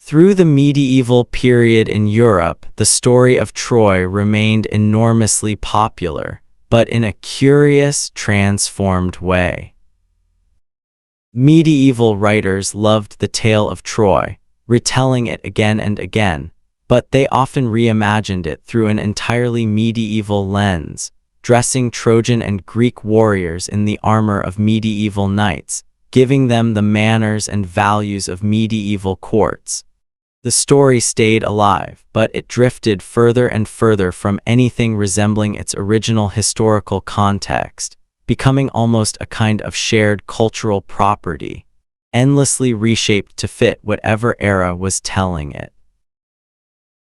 Through the medieval period in Europe, the story of Troy remained enormously popular, but in a curious, transformed way. Medieval writers loved the tale of Troy, retelling it again and again, but they often reimagined it through an entirely medieval lens, dressing Trojan and Greek warriors in the armor of medieval knights, giving them the manners and values of medieval courts. The story stayed alive, but it drifted further and further from anything resembling its original historical context, becoming almost a kind of shared cultural property, endlessly reshaped to fit whatever era was telling it.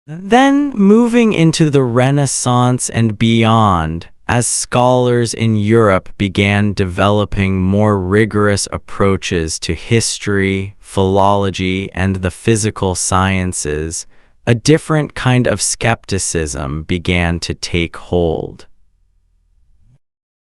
Then, moving into the Renaissance and beyond, as scholars in Europe began developing more rigorous approaches to history, philology, and the physical sciences, a different kind of skepticism began to take hold.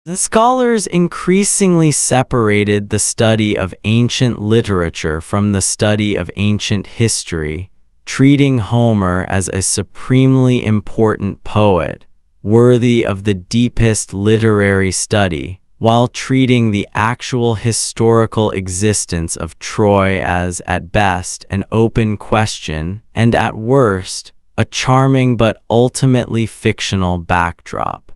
The scholars increasingly separated the study of ancient literature from the study of ancient history, treating Homer as a supremely important poet, worthy of the deepest literary study, while treating the actual historical existence of Troy as, at best, an open question, and at worst, a charming but ultimately fictional backdrop.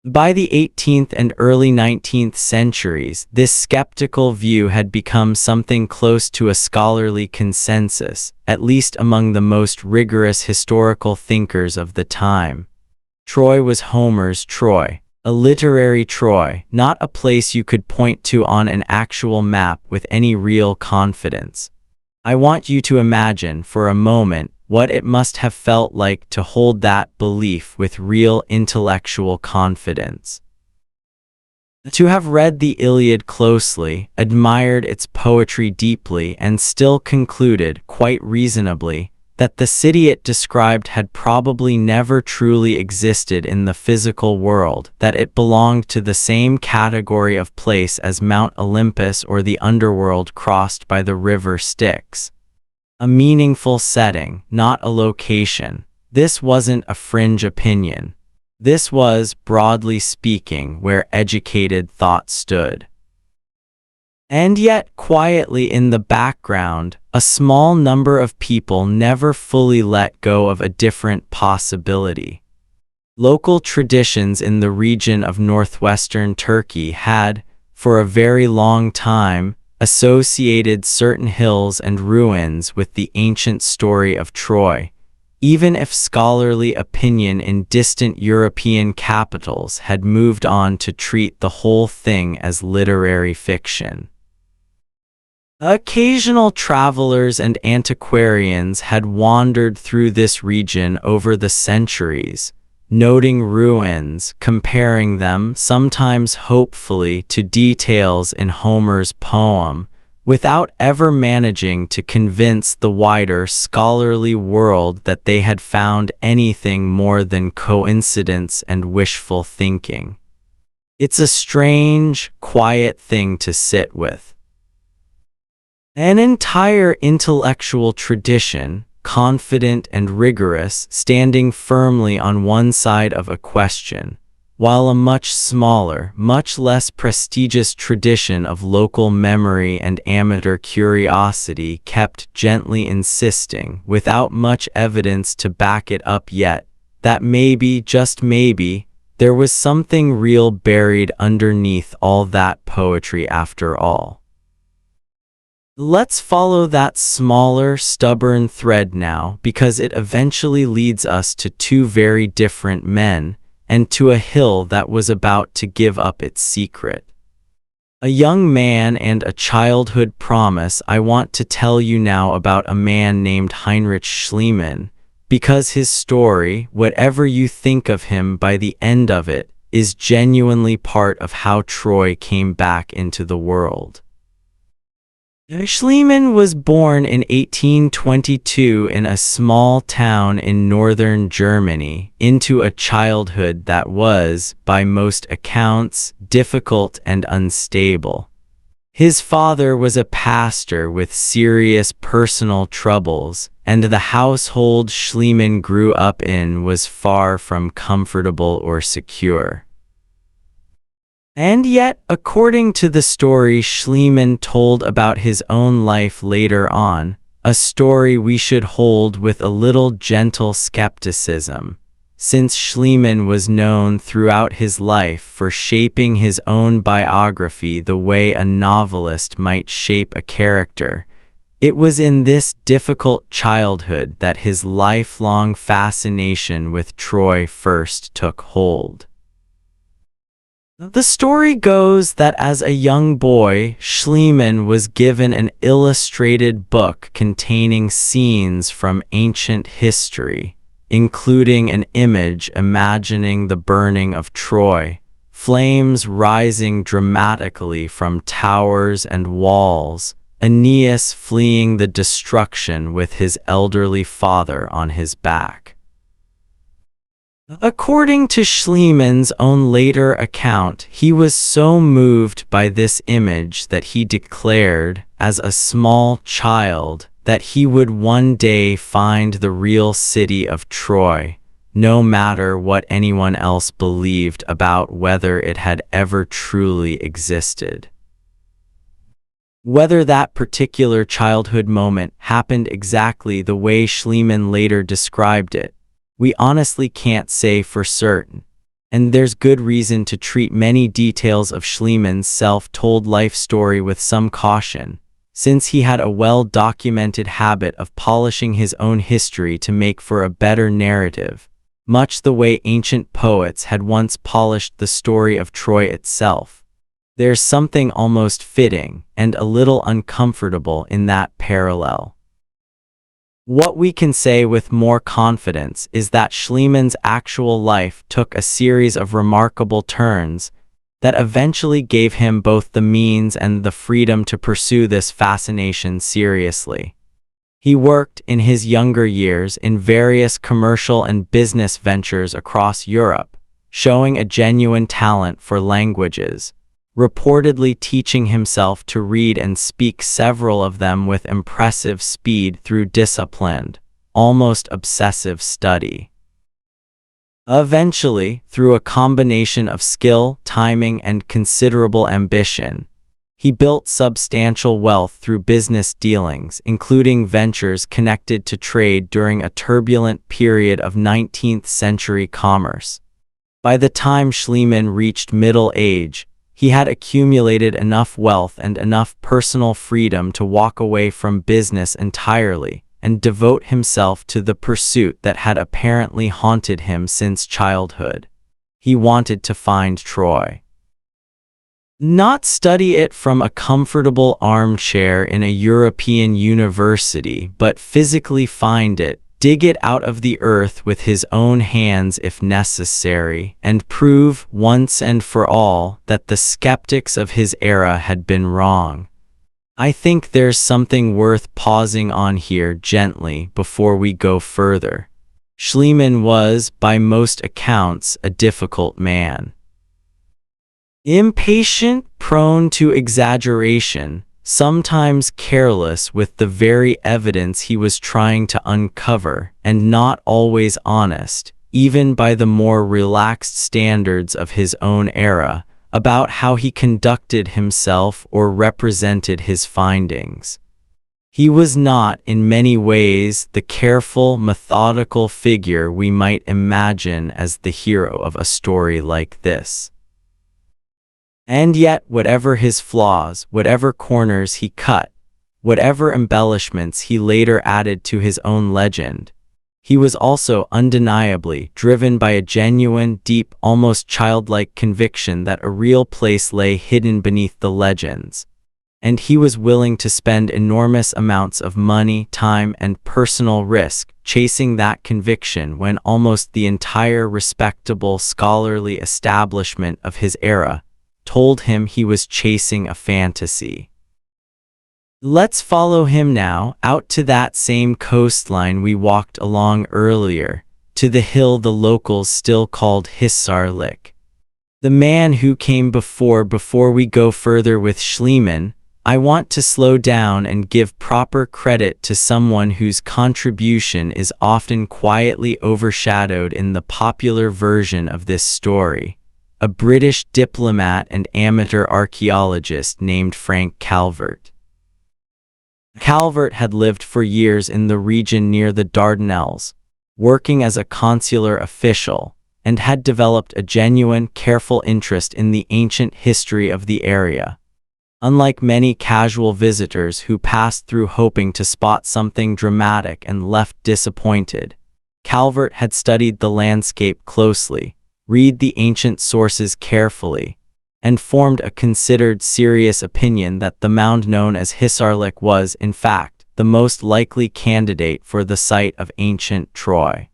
By the 18th and early 19th centuries, this skeptical view had become something close to a scholarly consensus, at least among the most rigorous historical thinkers of the time. Troy was Homer's Troy, a literary Troy, not a place you could point to on an actual map with any real confidence. I want you to imagine for a moment what it must have felt like to hold that belief with real intellectual confidence. To have read the Iliad closely, admired its poetry deeply, and still concluded, quite reasonably, that the city it described had probably never truly existed in the physical world, that it belonged to the same category of place as Mount Olympus or the underworld crossed by the river Styx. A meaningful setting, not a location, This wasn't a fringe opinion. This was, broadly speaking, where educated thought stood. And yet, quietly in the background, a small number of people never fully let go of a different possibility. Local traditions in the region of northwestern Turkey had, for a very long time, associated certain hills and ruins with the ancient story of Troy, even if scholarly opinion in distant European capitals had moved on to treat the whole thing as literary fiction. Occasional travelers and antiquarians had wandered through this region over the centuries, noting ruins, comparing them, sometimes hopefully, to details in Homer's poem, without ever managing to convince the wider scholarly world that they had found anything more than coincidence and wishful thinking. It's a strange, quiet thing to sit with. An entire intellectual tradition, confident and rigorous, standing firmly on one side of a question, while a much smaller, much less prestigious tradition of local memory and amateur curiosity kept gently insisting, without much evidence to back it up yet, that maybe, just maybe, there was something real buried underneath all that poetry after all. Let's follow that smaller, stubborn thread now, because it eventually leads us to two very different men, and to a hill that was about to give up its secret. A young man and a childhood promise. I want to tell you now about a man named Heinrich Schliemann, because his story, whatever you think of him by the end of it, is genuinely part of how Troy came back into the world. Schliemann was born in 1822 in a small town in northern Germany, into a childhood that was, by most accounts, difficult and unstable. His father was a pastor with serious personal troubles, and the household Schliemann grew up in was far from comfortable or secure. And yet, according to the story Schliemann told about his own life later on, a story we should hold with a little gentle skepticism, since Schliemann was known throughout his life for shaping his own biography the way a novelist might shape a character. It was in this difficult childhood that his lifelong fascination with Troy first took hold. The story goes that as a young boy, Schliemann was given an illustrated book containing scenes from ancient history, including an image imagining the burning of Troy, flames rising dramatically from towers and walls, Aeneas fleeing the destruction with his elderly father on his back. According to Schliemann's own later account, he was so moved by this image that he declared, as a small child, that he would one day find the real city of Troy, no matter what anyone else believed about whether it had ever truly existed. Whether that particular childhood moment happened exactly the way Schliemann later described it, we honestly can't say for certain, and there's good reason to treat many details of Schliemann's self-told life story with some caution, since he had a well-documented habit of polishing his own history to make for a better narrative, much the way ancient poets had once polished the story of Troy itself. There's something almost fitting and a little uncomfortable in that parallel. What we can say with more confidence is that Schliemann's actual life took a series of remarkable turns that eventually gave him both the means and the freedom to pursue this fascination seriously. He worked in his younger years in various commercial and business ventures across Europe, showing a genuine talent for languages, reportedly teaching himself to read and speak several of them with impressive speed through disciplined, almost obsessive study. Eventually, through a combination of skill, timing, and considerable ambition, he built substantial wealth through business dealings, including ventures connected to trade during a turbulent period of 19th-century commerce. By the time Schliemann reached middle age, he had accumulated enough wealth and enough personal freedom to walk away from business entirely and devote himself to the pursuit that had apparently haunted him since childhood. He wanted to find Troy. Not study it from a comfortable armchair in a European university, but physically find it, dig it out of the earth with his own hands if necessary, and prove once and for all that the skeptics of his era had been wrong. I think there's something worth pausing on here gently before we go further. Schliemann was, by most accounts, a difficult man. Impatient, prone to exaggeration, sometimes careless with the very evidence he was trying to uncover, and not always honest, even by the more relaxed standards of his own era, about how he conducted himself or represented his findings. He was not, in many ways, the careful, methodical figure we might imagine as the hero of a story like this. And yet, whatever his flaws, whatever corners he cut, whatever embellishments he later added to his own legend, he was also undeniably driven by a genuine, deep, almost childlike conviction that a real place lay hidden beneath the legends. And he was willing to spend enormous amounts of money, time, and personal risk chasing that conviction when almost the entire respectable scholarly establishment of his era told him he was chasing a fantasy. Let's follow him now, out to that same coastline we walked along earlier, to the hill the locals still called Hisarlik. The man who came before we go further with Schliemann, I want to slow down and give proper credit to someone whose contribution is often quietly overshadowed in the popular version of this story. A British diplomat and amateur archaeologist named Frank Calvert. Calvert had lived for years in the region near the Dardanelles, working as a consular official, and had developed a genuine, careful interest in the ancient history of the area. Unlike many casual visitors who passed through hoping to spot something dramatic and left disappointed, Calvert had studied the landscape closely, read the ancient sources carefully, and formed a considered serious opinion that the mound known as Hisarlik was, in fact, the most likely candidate for the site of ancient Troy.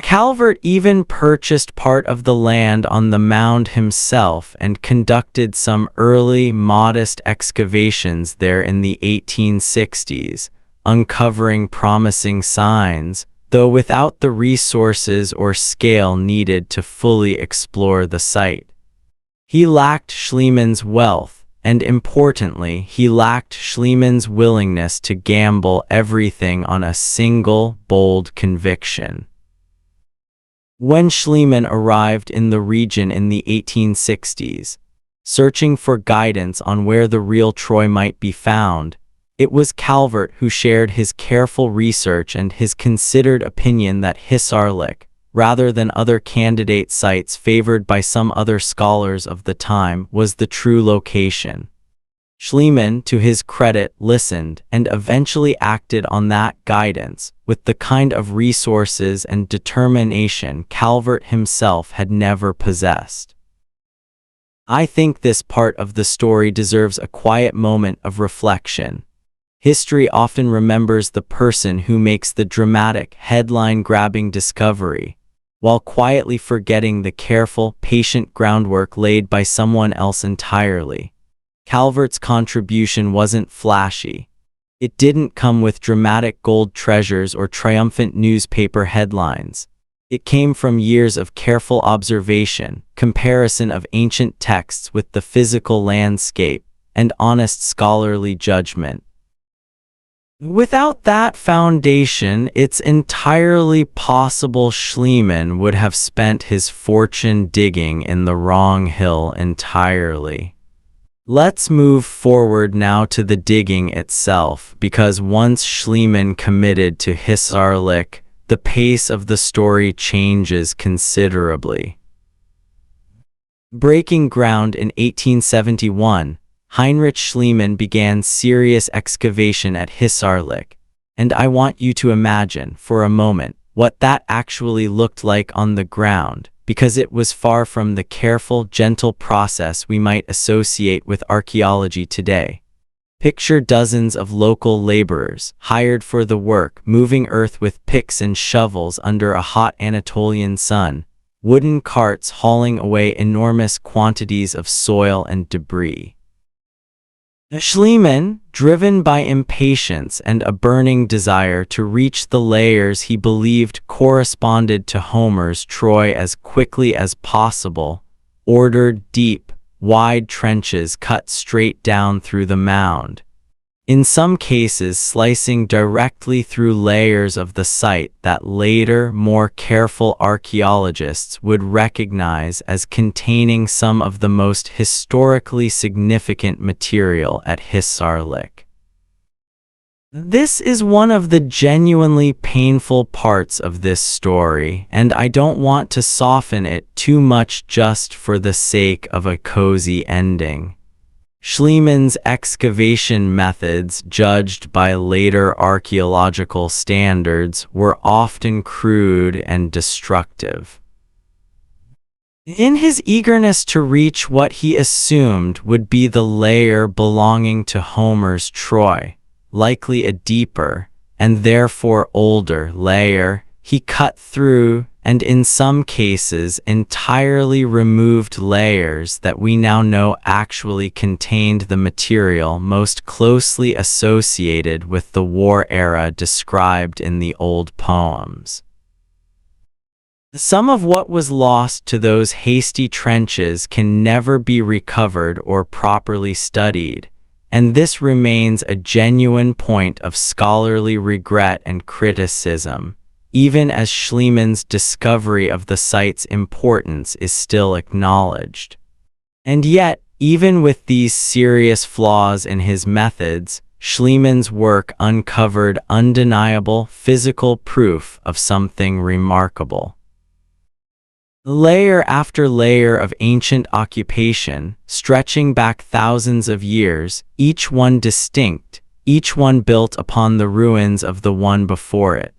Calvert even purchased part of the land on the mound himself and conducted some early, modest excavations there in the 1860s, uncovering promising signs, though without the resources or scale needed to fully explore the site. He lacked Schliemann's wealth, and importantly, he lacked Schliemann's willingness to gamble everything on a single, bold conviction. When Schliemann arrived in the region in the 1860s, searching for guidance on where the real Troy might be found, it was Calvert who shared his careful research and his considered opinion that Hisarlik, rather than other candidate sites favored by some other scholars of the time, was the true location. Schliemann, to his credit, listened and eventually acted on that guidance with the kind of resources and determination Calvert himself had never possessed. I think this part of the story deserves a quiet moment of reflection. History often remembers the person who makes the dramatic, headline-grabbing discovery, while quietly forgetting the careful, patient groundwork laid by someone else entirely. Calvert's contribution wasn't flashy. It didn't come with dramatic gold treasures or triumphant newspaper headlines. It came from years of careful observation, comparison of ancient texts with the physical landscape, and honest scholarly judgment. Without that foundation, it's entirely possible Schliemann would have spent his fortune digging in the wrong hill entirely. Let's move forward now to the digging itself, because once Schliemann committed to Hissarlik, the pace of the story changes considerably. Breaking ground in 1871, Heinrich Schliemann began serious excavation at Hissarlik, and I want you to imagine, for a moment, what that actually looked like on the ground, because it was far from the careful, gentle process we might associate with archaeology today. Picture dozens of local laborers, hired for the work, moving earth with picks and shovels under a hot Anatolian sun, wooden carts hauling away enormous quantities of soil and debris. Schliemann, driven by impatience and a burning desire to reach the layers he believed corresponded to Homer's Troy as quickly as possible, ordered deep, wide trenches cut straight down through the mound, in some cases slicing directly through layers of the site that later, more careful archaeologists would recognize as containing some of the most historically significant material at Hissarlik. This is one of the genuinely painful parts of this story, and I don't want to soften it too much just for the sake of a cozy ending. Schliemann's excavation methods, judged by later archaeological standards, were often crude and destructive. In his eagerness to reach what he assumed would be the layer belonging to Homer's Troy, likely a deeper, and therefore older, layer, he cut through and in some cases entirely removed layers that we now know actually contained the material most closely associated with the war era described in the old poems. Some of what was lost to those hasty trenches can never be recovered or properly studied, and this remains a genuine point of scholarly regret and criticism, even as Schliemann's discovery of the site's importance is still acknowledged. And yet, even with these serious flaws in his methods, Schliemann's work uncovered undeniable physical proof of something remarkable. Layer after layer of ancient occupation, stretching back thousands of years, each one distinct, each one built upon the ruins of the one before it.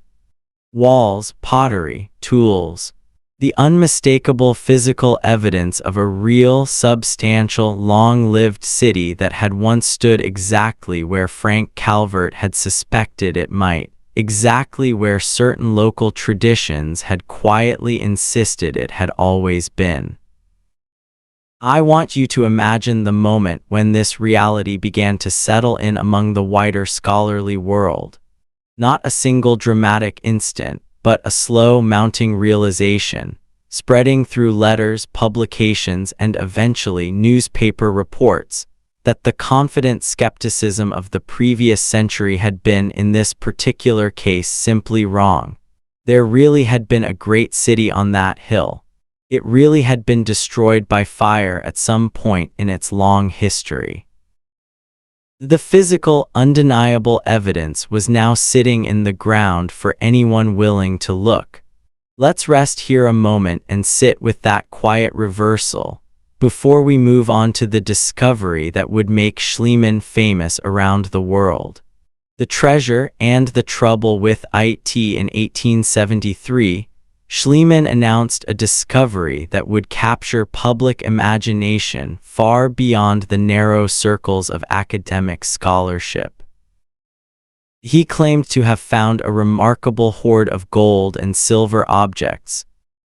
Walls, pottery, tools, the unmistakable physical evidence of a real, substantial, long-lived city that had once stood exactly where Frank Calvert had suspected it might, exactly where certain local traditions had quietly insisted it had always been. I want you to imagine the moment when this reality began to settle in among the wider scholarly world. Not a single dramatic instant, but a slow mounting realization, spreading through letters, publications, and eventually newspaper reports, that the confident skepticism of the previous century had been, in this particular case, simply wrong. There really had been a great city on that hill. It really had been destroyed by fire at some point in its long history. The physical, undeniable evidence was now sitting in the ground for anyone willing to look. Let's rest here a moment and sit with that quiet reversal, before we move on to the discovery that would make Schliemann famous around the world. The treasure and the trouble with it. In 1873, Schliemann announced a discovery that would capture public imagination far beyond the narrow circles of academic scholarship. He claimed to have found a remarkable hoard of gold and silver objects,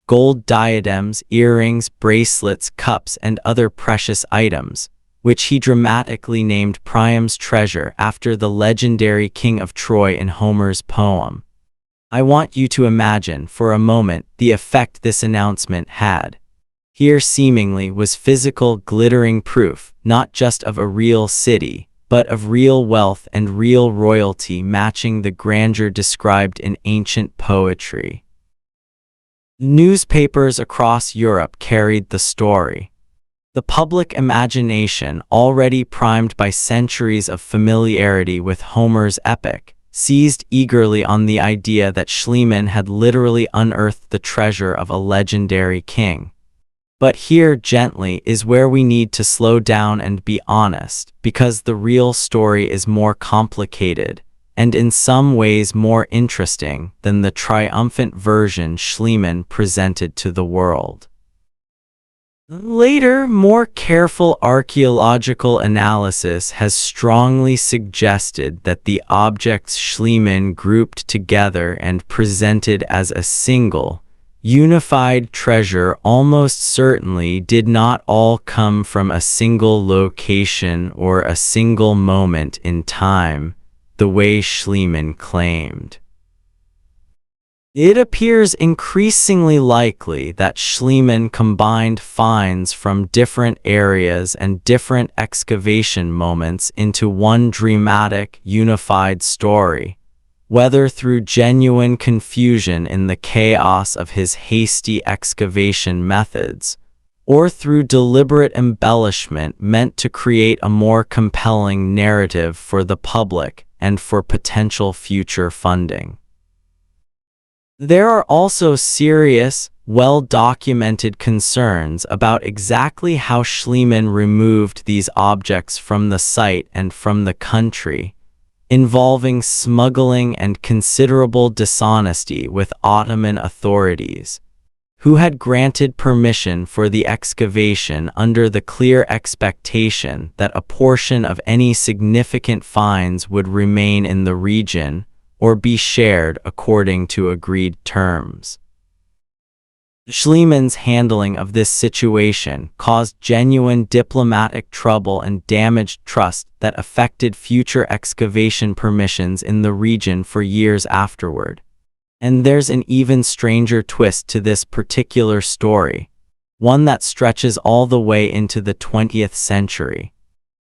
gold diadems, earrings, bracelets, cups, and other precious items, which he dramatically named Priam's treasure after the legendary king of Troy in Homer's poem. I want you to imagine for a moment the effect this announcement had. Here seemingly was physical, glittering proof, not just of a real city, but of real wealth and real royalty matching the grandeur described in ancient poetry. Newspapers across Europe carried the story. The public imagination, already primed by centuries of familiarity with Homer's epic, seized eagerly on the idea that Schliemann had literally unearthed the treasure of a legendary king. But here, gently, is where we need to slow down and be honest, because the real story is more complicated, and in some ways more interesting than the triumphant version Schliemann presented to the world. Later, more careful archaeological analysis has strongly suggested that the objects Schliemann grouped together and presented as a single, unified treasure almost certainly did not all come from a single location or a single moment in time, the way Schliemann claimed. It appears increasingly likely that Schliemann combined finds from different areas and different excavation moments into one dramatic, unified story, whether through genuine confusion in the chaos of his hasty excavation methods, or through deliberate embellishment meant to create a more compelling narrative for the public and for potential future funding. There are also serious, well-documented concerns about exactly how Schliemann removed these objects from the site and from the country, involving smuggling and considerable dishonesty with Ottoman authorities, who had granted permission for the excavation under the clear expectation that a portion of any significant finds would remain in the region or be shared according to agreed terms. Schliemann's handling of this situation caused genuine diplomatic trouble and damaged trust that affected future excavation permissions in the region for years afterward. And there's an even stranger twist to this particular story, one that stretches all the way into the 20th century.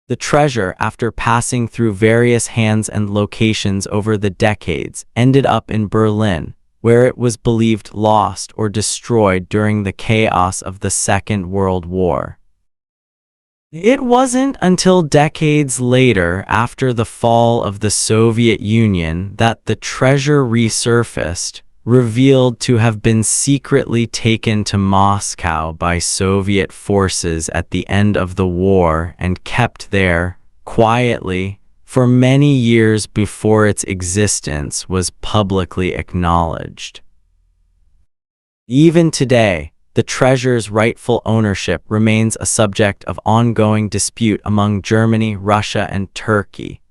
The treasure, after passing through various hands and locations over the decades, ended up in Berlin, where it was believed lost or destroyed during the chaos of the Second World War. It wasn't until decades later, after the fall of the Soviet Union, that the treasure resurfaced, revealed to have been secretly taken to Moscow by Soviet forces at the end of the war and kept there, quietly, for many years before its existence was publicly acknowledged. Even today, the treasure's rightful ownership remains a subject of ongoing dispute among Germany, Russia, and Turkey,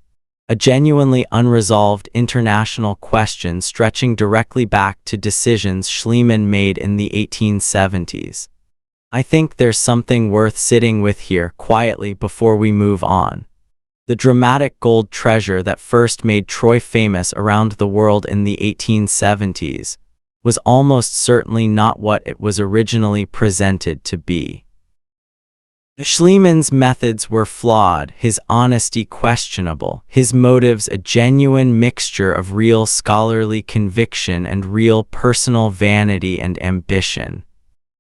a genuinely unresolved international question stretching directly back to decisions Schliemann made in the 1870s. I think there's something worth sitting with here quietly before we move on. The dramatic gold treasure that first made Troy famous around the world in the 1870s was almost certainly not what it was originally presented to be. Schliemann's methods were flawed, his honesty questionable, his motives a genuine mixture of real scholarly conviction and real personal vanity and ambition.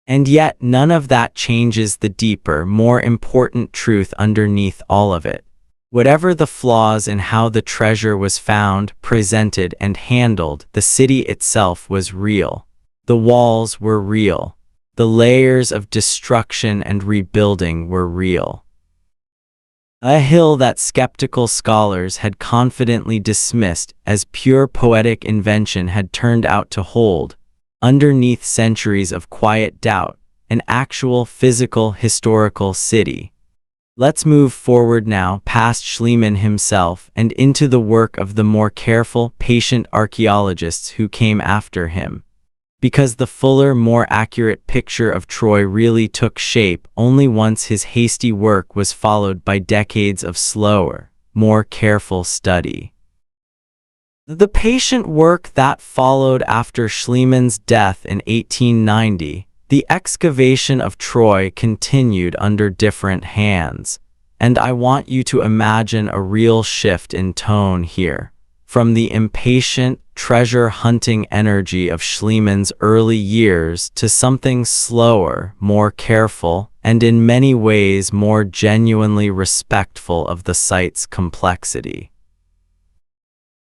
And yet none of that changes the deeper, more important truth underneath all of it. Whatever the flaws in how the treasure was found, presented, and handled, the city itself was real. The walls were real. The layers of destruction and rebuilding were real. A hill that skeptical scholars had confidently dismissed as pure poetic invention had turned out to hold, underneath centuries of quiet doubt, an actual physical historical city. Let's move forward now past Schliemann himself and into the work of the more careful, patient archaeologists who came after him. Because the fuller, more accurate picture of Troy really took shape only once his hasty work was followed by decades of slower, more careful study. The patient work that followed after Schliemann's death in 1890, the excavation of Troy continued under different hands, and I want you to imagine a real shift in tone here. From the impatient, treasure-hunting energy of Schliemann's early years to something slower, more careful, and in many ways more genuinely respectful of the site's complexity.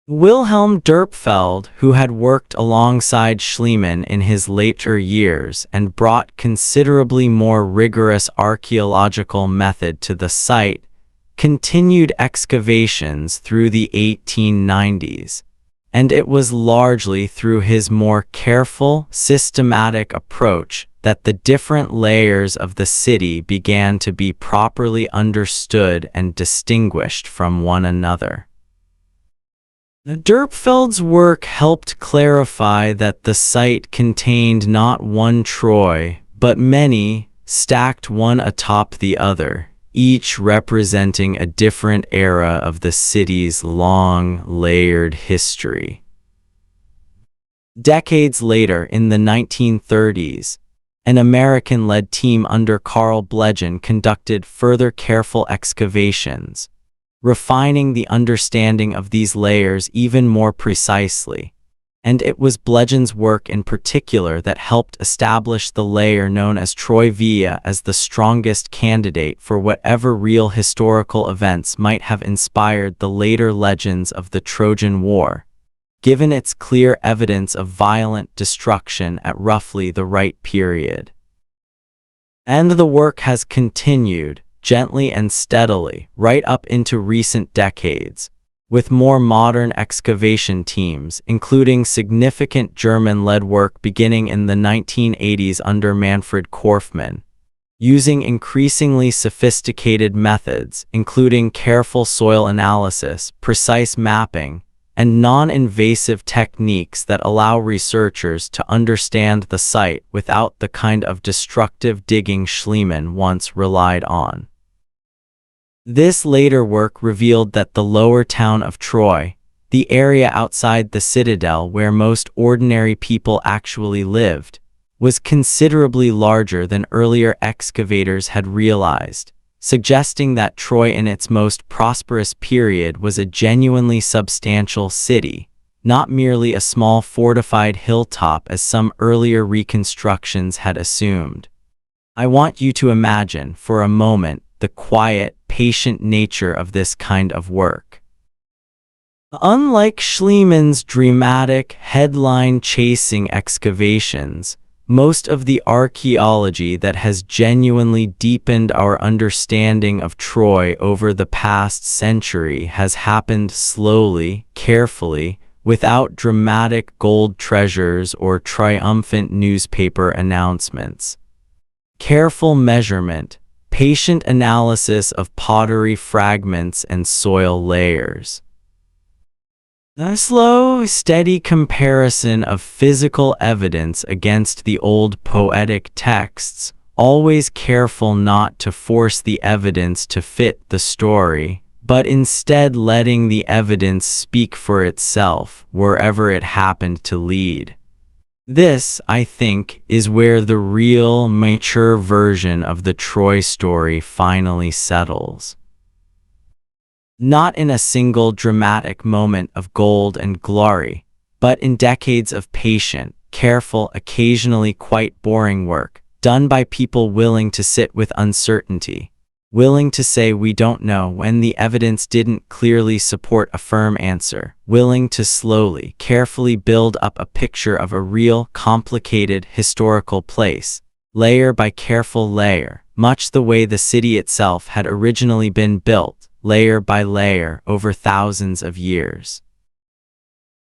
Wilhelm Dürpfeld, who had worked alongside Schliemann in his later years and brought considerably more rigorous archaeological method to the site, continued excavations through the 1890s, and it was largely through his more careful, systematic approach that the different layers of the city began to be properly understood and distinguished from one another. Dürpfeld's work helped clarify that the site contained not one Troy, but many, stacked one atop the other, each representing a different era of the city's long, layered history. Decades later, in the 1930s, an American-led team under Carl Blegen conducted further careful excavations, refining the understanding of these layers even more precisely. And it was Blegen's work in particular that helped establish the layer known as Troy Villa as the strongest candidate for whatever real historical events might have inspired the later legends of the Trojan War, given its clear evidence of violent destruction at roughly the right period. And the work has continued, gently and steadily, right up into recent decades, with more modern excavation teams, including significant German-led work beginning in the 1980s under Manfred Korfmann, using increasingly sophisticated methods, including careful soil analysis, precise mapping, and non-invasive techniques that allow researchers to understand the site without the kind of destructive digging Schliemann once relied on. This later work revealed that the lower town of Troy, the area outside the citadel where most ordinary people actually lived, was considerably larger than earlier excavators had realized, suggesting that Troy in its most prosperous period was a genuinely substantial city, not merely a small fortified hilltop as some earlier reconstructions had assumed. I want you to imagine, for a moment, the quiet, patient nature of this kind of work. Unlike Schliemann's dramatic, headline-chasing excavations, most of the archaeology that has genuinely deepened our understanding of Troy over the past century has happened slowly, carefully, without dramatic gold treasures or triumphant newspaper announcements. Careful measurement, patient analysis of pottery fragments and soil layers. A slow, steady comparison of physical evidence against the old poetic texts, always careful not to force the evidence to fit the story, but instead letting the evidence speak for itself wherever it happened to lead. This, I think, is where the real, mature version of the Troy story finally settles. Not in a single dramatic moment of gold and glory, but in decades of patient, careful, occasionally quite boring work, done by people willing to sit with uncertainty, willing to say we don't know when the evidence didn't clearly support a firm answer, willing to slowly, carefully build up a picture of a real, complicated, historical place, layer by careful layer, much the way the city itself had originally been built, layer by layer, over thousands of years.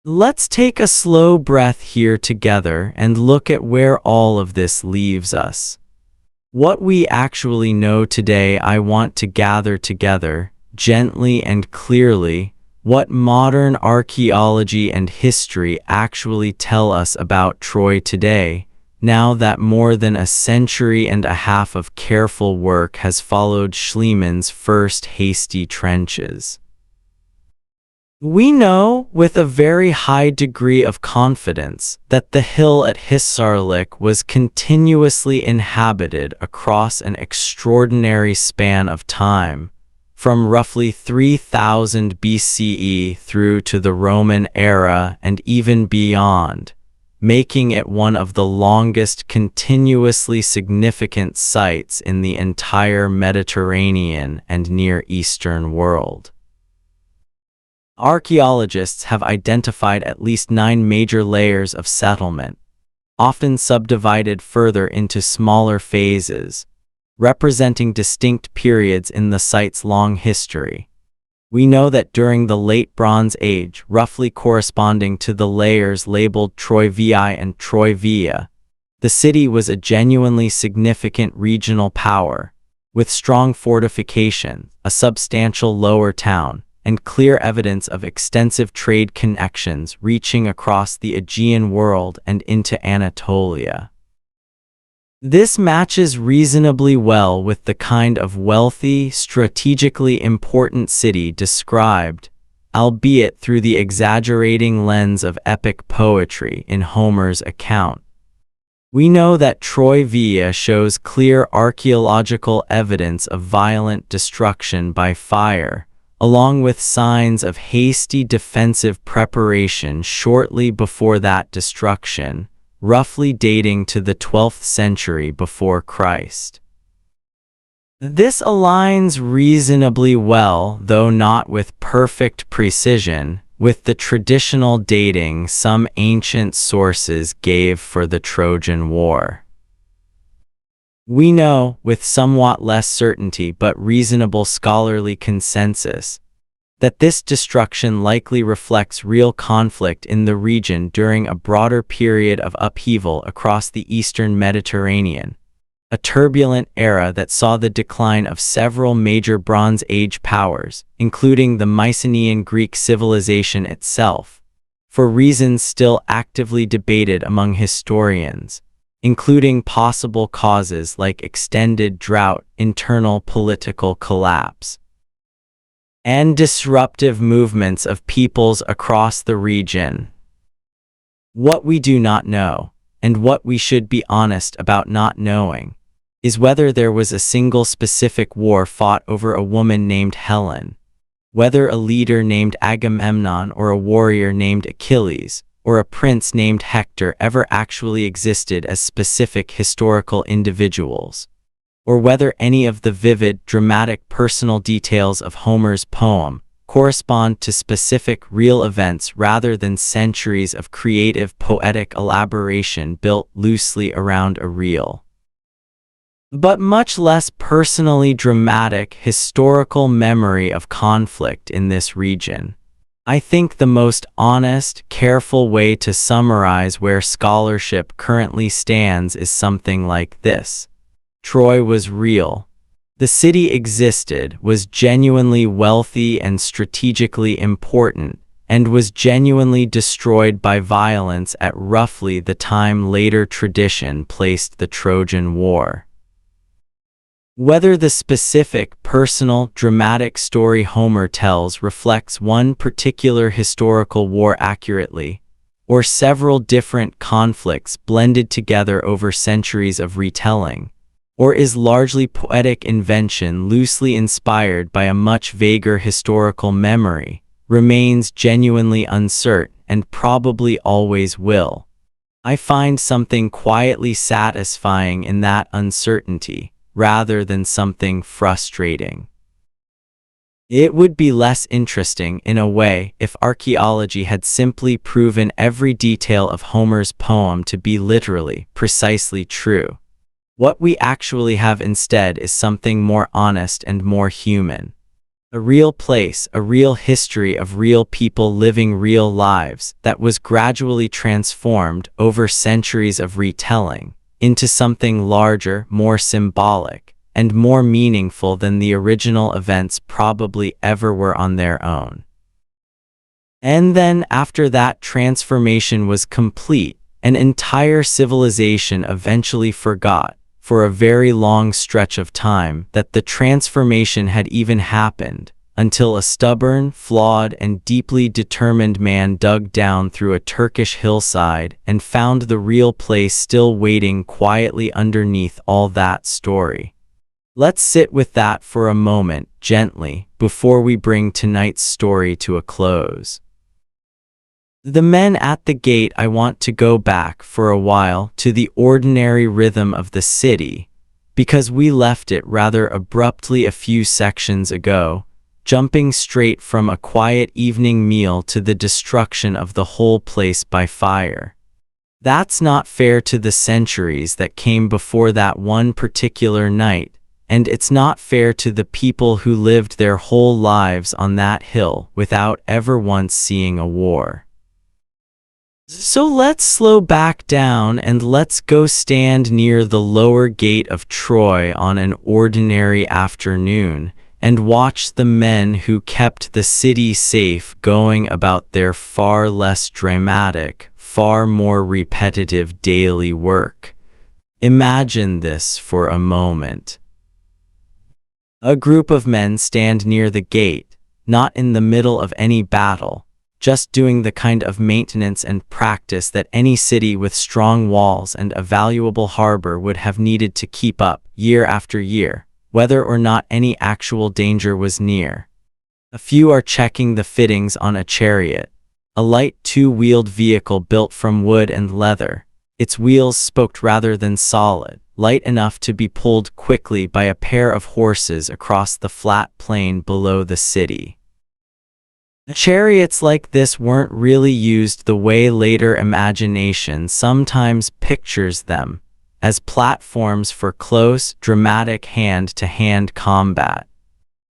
Let's take a slow breath here together and look at where all of this leaves us. What we actually know today. I want to gather together, gently and clearly, what modern archaeology and history actually tell us about Troy today, now that more than a century and a half of careful work has followed Schliemann's first hasty trenches. We know, with a very high degree of confidence, that the hill at Hissarlik was continuously inhabited across an extraordinary span of time, from roughly 3000 BCE through to the Roman era and even beyond, making it one of the longest continuously significant sites in the entire Mediterranean and Near Eastern world. Archaeologists have identified at least 9 major layers of settlement, often subdivided further into smaller phases, representing distinct periods in the site's long history. We know that during the Late Bronze Age, roughly corresponding to the layers labeled Troy VI and Troy Via, the city was a genuinely significant regional power, with strong fortification, a substantial lower town, and clear evidence of extensive trade connections reaching across the Aegean world and into Anatolia. This matches reasonably well with the kind of wealthy, strategically important city described, albeit through the exaggerating lens of epic poetry in Homer's account. We know that Troy Via shows clear archaeological evidence of violent destruction by fire, along with signs of hasty defensive preparation shortly before that destruction, roughly dating to the 12th century before Christ. This aligns reasonably well, though not with perfect precision, with the traditional dating some ancient sources gave for the Trojan War. We know, with somewhat less certainty but reasonable scholarly consensus, that this destruction likely reflects real conflict in the region during a broader period of upheaval across the eastern Mediterranean, a turbulent era that saw the decline of several major Bronze Age powers, including the Mycenaean Greek civilization itself, for reasons still actively debated among historians, including possible causes like extended drought, internal political collapse, and disruptive movements of peoples across the region. What we do not know, and what we should be honest about not knowing, is whether there was a single specific war fought over a woman named Helen, whether a leader named Agamemnon or a warrior named Achilles, or a prince named Hector ever actually existed as specific historical individuals, or whether any of the vivid, dramatic personal details of Homer's poem correspond to specific real events rather than centuries of creative poetic elaboration built loosely around a real, but much less personally dramatic historical memory of conflict in this region. I think the most honest, careful way to summarize where scholarship currently stands is something like this. Troy was real. The city existed, was genuinely wealthy and strategically important, and was genuinely destroyed by violence at roughly the time later tradition placed the Trojan War. Whether the specific, personal, dramatic story Homer tells reflects one particular historical war accurately, or several different conflicts blended together over centuries of retelling, or is largely poetic invention loosely inspired by a much vaguer historical memory, remains genuinely uncertain and probably always will. I find something quietly satisfying in that uncertainty, rather than something frustrating. It would be less interesting, in a way, if archaeology had simply proven every detail of Homer's poem to be literally, precisely true. What we actually have instead is something more honest and more human. A real place, a real history of real people living real lives that was gradually transformed over centuries of retelling into something larger, more symbolic, and more meaningful than the original events probably ever were on their own. And then, after that transformation was complete, an entire civilization eventually forgot, for a very long stretch of time, that the transformation had even happened, until a stubborn, flawed, and deeply determined man dug down through a Turkish hillside and found the real place still waiting quietly underneath all that story. Let's sit with that for a moment, gently, before we bring tonight's story to a close. The men at the gate. I want to go back for a while to the ordinary rhythm of the city, because we left it rather abruptly a few sections ago, jumping straight from a quiet evening meal to the destruction of the whole place by fire. That's not fair to the centuries that came before that one particular night, and it's not fair to the people who lived their whole lives on that hill without ever once seeing a war. So let's slow back down and let's go stand near the lower gate of Troy on an ordinary afternoon and watch the men who kept the city safe going about their far less dramatic, far more repetitive daily work. Imagine this for a moment. A group of men stand near the gate, not in the middle of any battle, just doing the kind of maintenance and practice that any city with strong walls and a valuable harbor would have needed to keep up year after year, whether or not any actual danger was near. A few are checking the fittings on a chariot, a light two-wheeled vehicle built from wood and leather, its wheels spoked rather than solid, light enough to be pulled quickly by a pair of horses across the flat plain below the city. Chariots like this weren't really used the way later imagination sometimes pictures them, as platforms for close, dramatic hand-to-hand combat.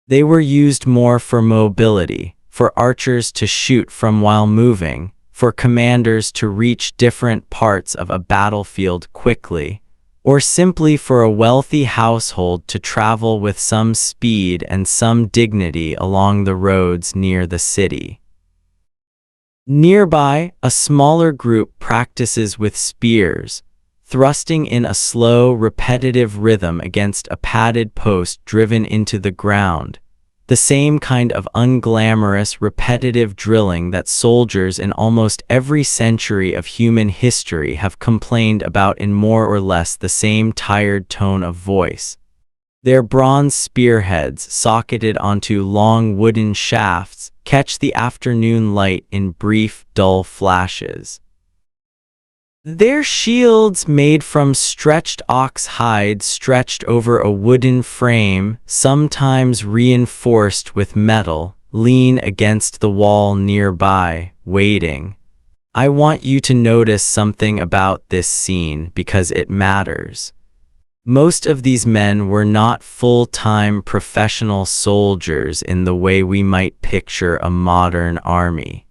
They were used more for mobility, for archers to shoot from while moving, for commanders to reach different parts of a battlefield quickly, or simply for a wealthy household to travel with some speed and some dignity along the roads near the city. Nearby, a smaller group practices with spears, thrusting in a slow, repetitive rhythm against a padded post driven into the ground, the same kind of unglamorous, repetitive drilling that soldiers in almost every century of human history have complained about in more or less the same tired tone of voice. Their bronze spearheads, socketed onto long wooden shafts, catch the afternoon light in brief, dull flashes. Their shields, made from stretched ox hide stretched over a wooden frame, sometimes reinforced with metal, lean against the wall nearby, waiting. I want you to notice something about this scene because it matters. Most of these men were not full-time professional soldiers in the way we might picture a modern army.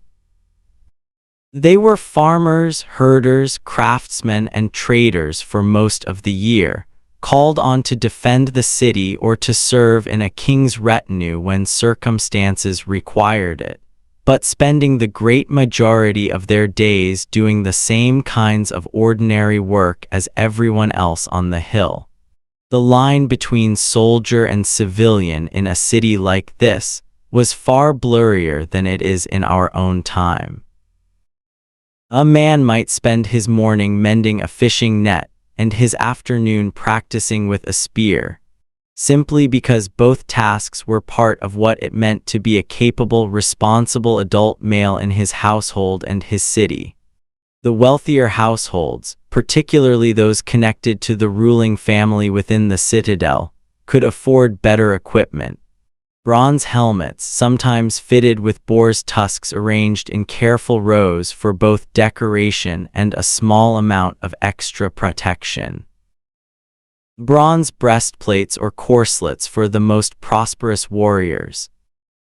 They were farmers, herders, craftsmen, and traders for most of the year, called on to defend the city or to serve in a king's retinue when circumstances required it, but spending the great majority of their days doing the same kinds of ordinary work as everyone else on the hill. The line between soldier and civilian in a city like this was far blurrier than it is in our own time. A man might spend his morning mending a fishing net and his afternoon practicing with a spear, simply because both tasks were part of what it meant to be a capable, responsible adult male in his household and his city. The wealthier households, particularly those connected to the ruling family within the citadel, could afford better equipment. Bronze helmets, sometimes fitted with boar's tusks arranged in careful rows for both decoration and a small amount of extra protection. Bronze breastplates or corselets for the most prosperous warriors.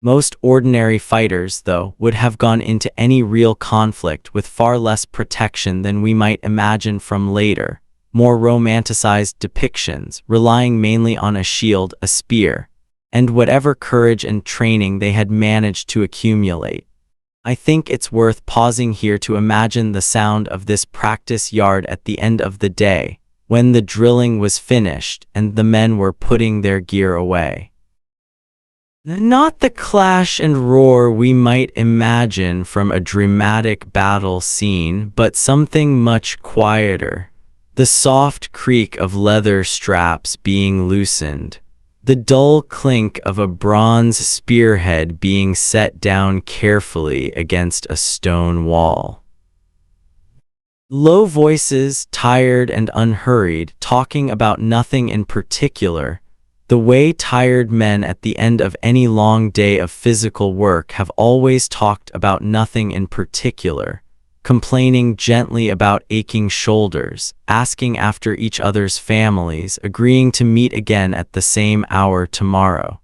Most ordinary fighters, though, would have gone into any real conflict with far less protection than we might imagine from later, more romanticized depictions, relying mainly on a shield, a spear, and whatever courage and training they had managed to accumulate. I think it's worth pausing here to imagine the sound of this practice yard at the end of the day, when the drilling was finished and the men were putting their gear away. Not the clash and roar we might imagine from a dramatic battle scene, but something much quieter. The soft creak of leather straps being loosened, the dull clink of a bronze spearhead being set down carefully against a stone wall. Low voices, tired and unhurried, talking about nothing in particular, the way tired men at the end of any long day of physical work have always talked about nothing in particular, complaining gently about aching shoulders, asking after each other's families, agreeing to meet again at the same hour tomorrow.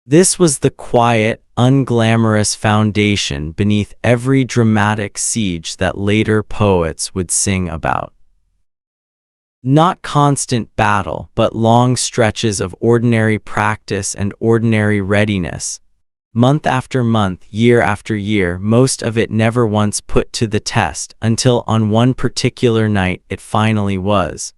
This was the quiet, unglamorous foundation beneath every dramatic siege that later poets would sing about. Not constant battle, but long stretches of ordinary practice and ordinary readiness. Month after month, year after year, most of it never once put to the test, until on one particular night it finally was.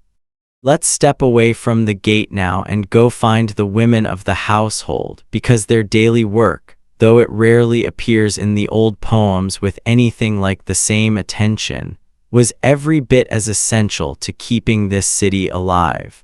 Let's step away from the gate now and go find the women of the household, because their daily work, though it rarely appears in the old poems with anything like the same attention, was every bit as essential to keeping this city alive.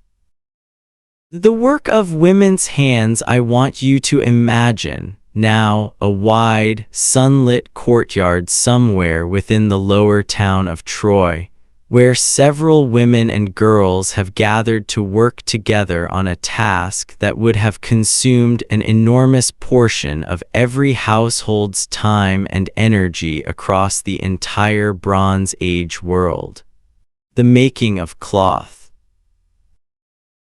The work of women's hands I want you to imagine now a wide, sunlit courtyard somewhere within the lower town of Troy, where several women and girls have gathered to work together on a task that would have consumed an enormous portion of every household's time and energy across the entire Bronze Age world: the making of cloth.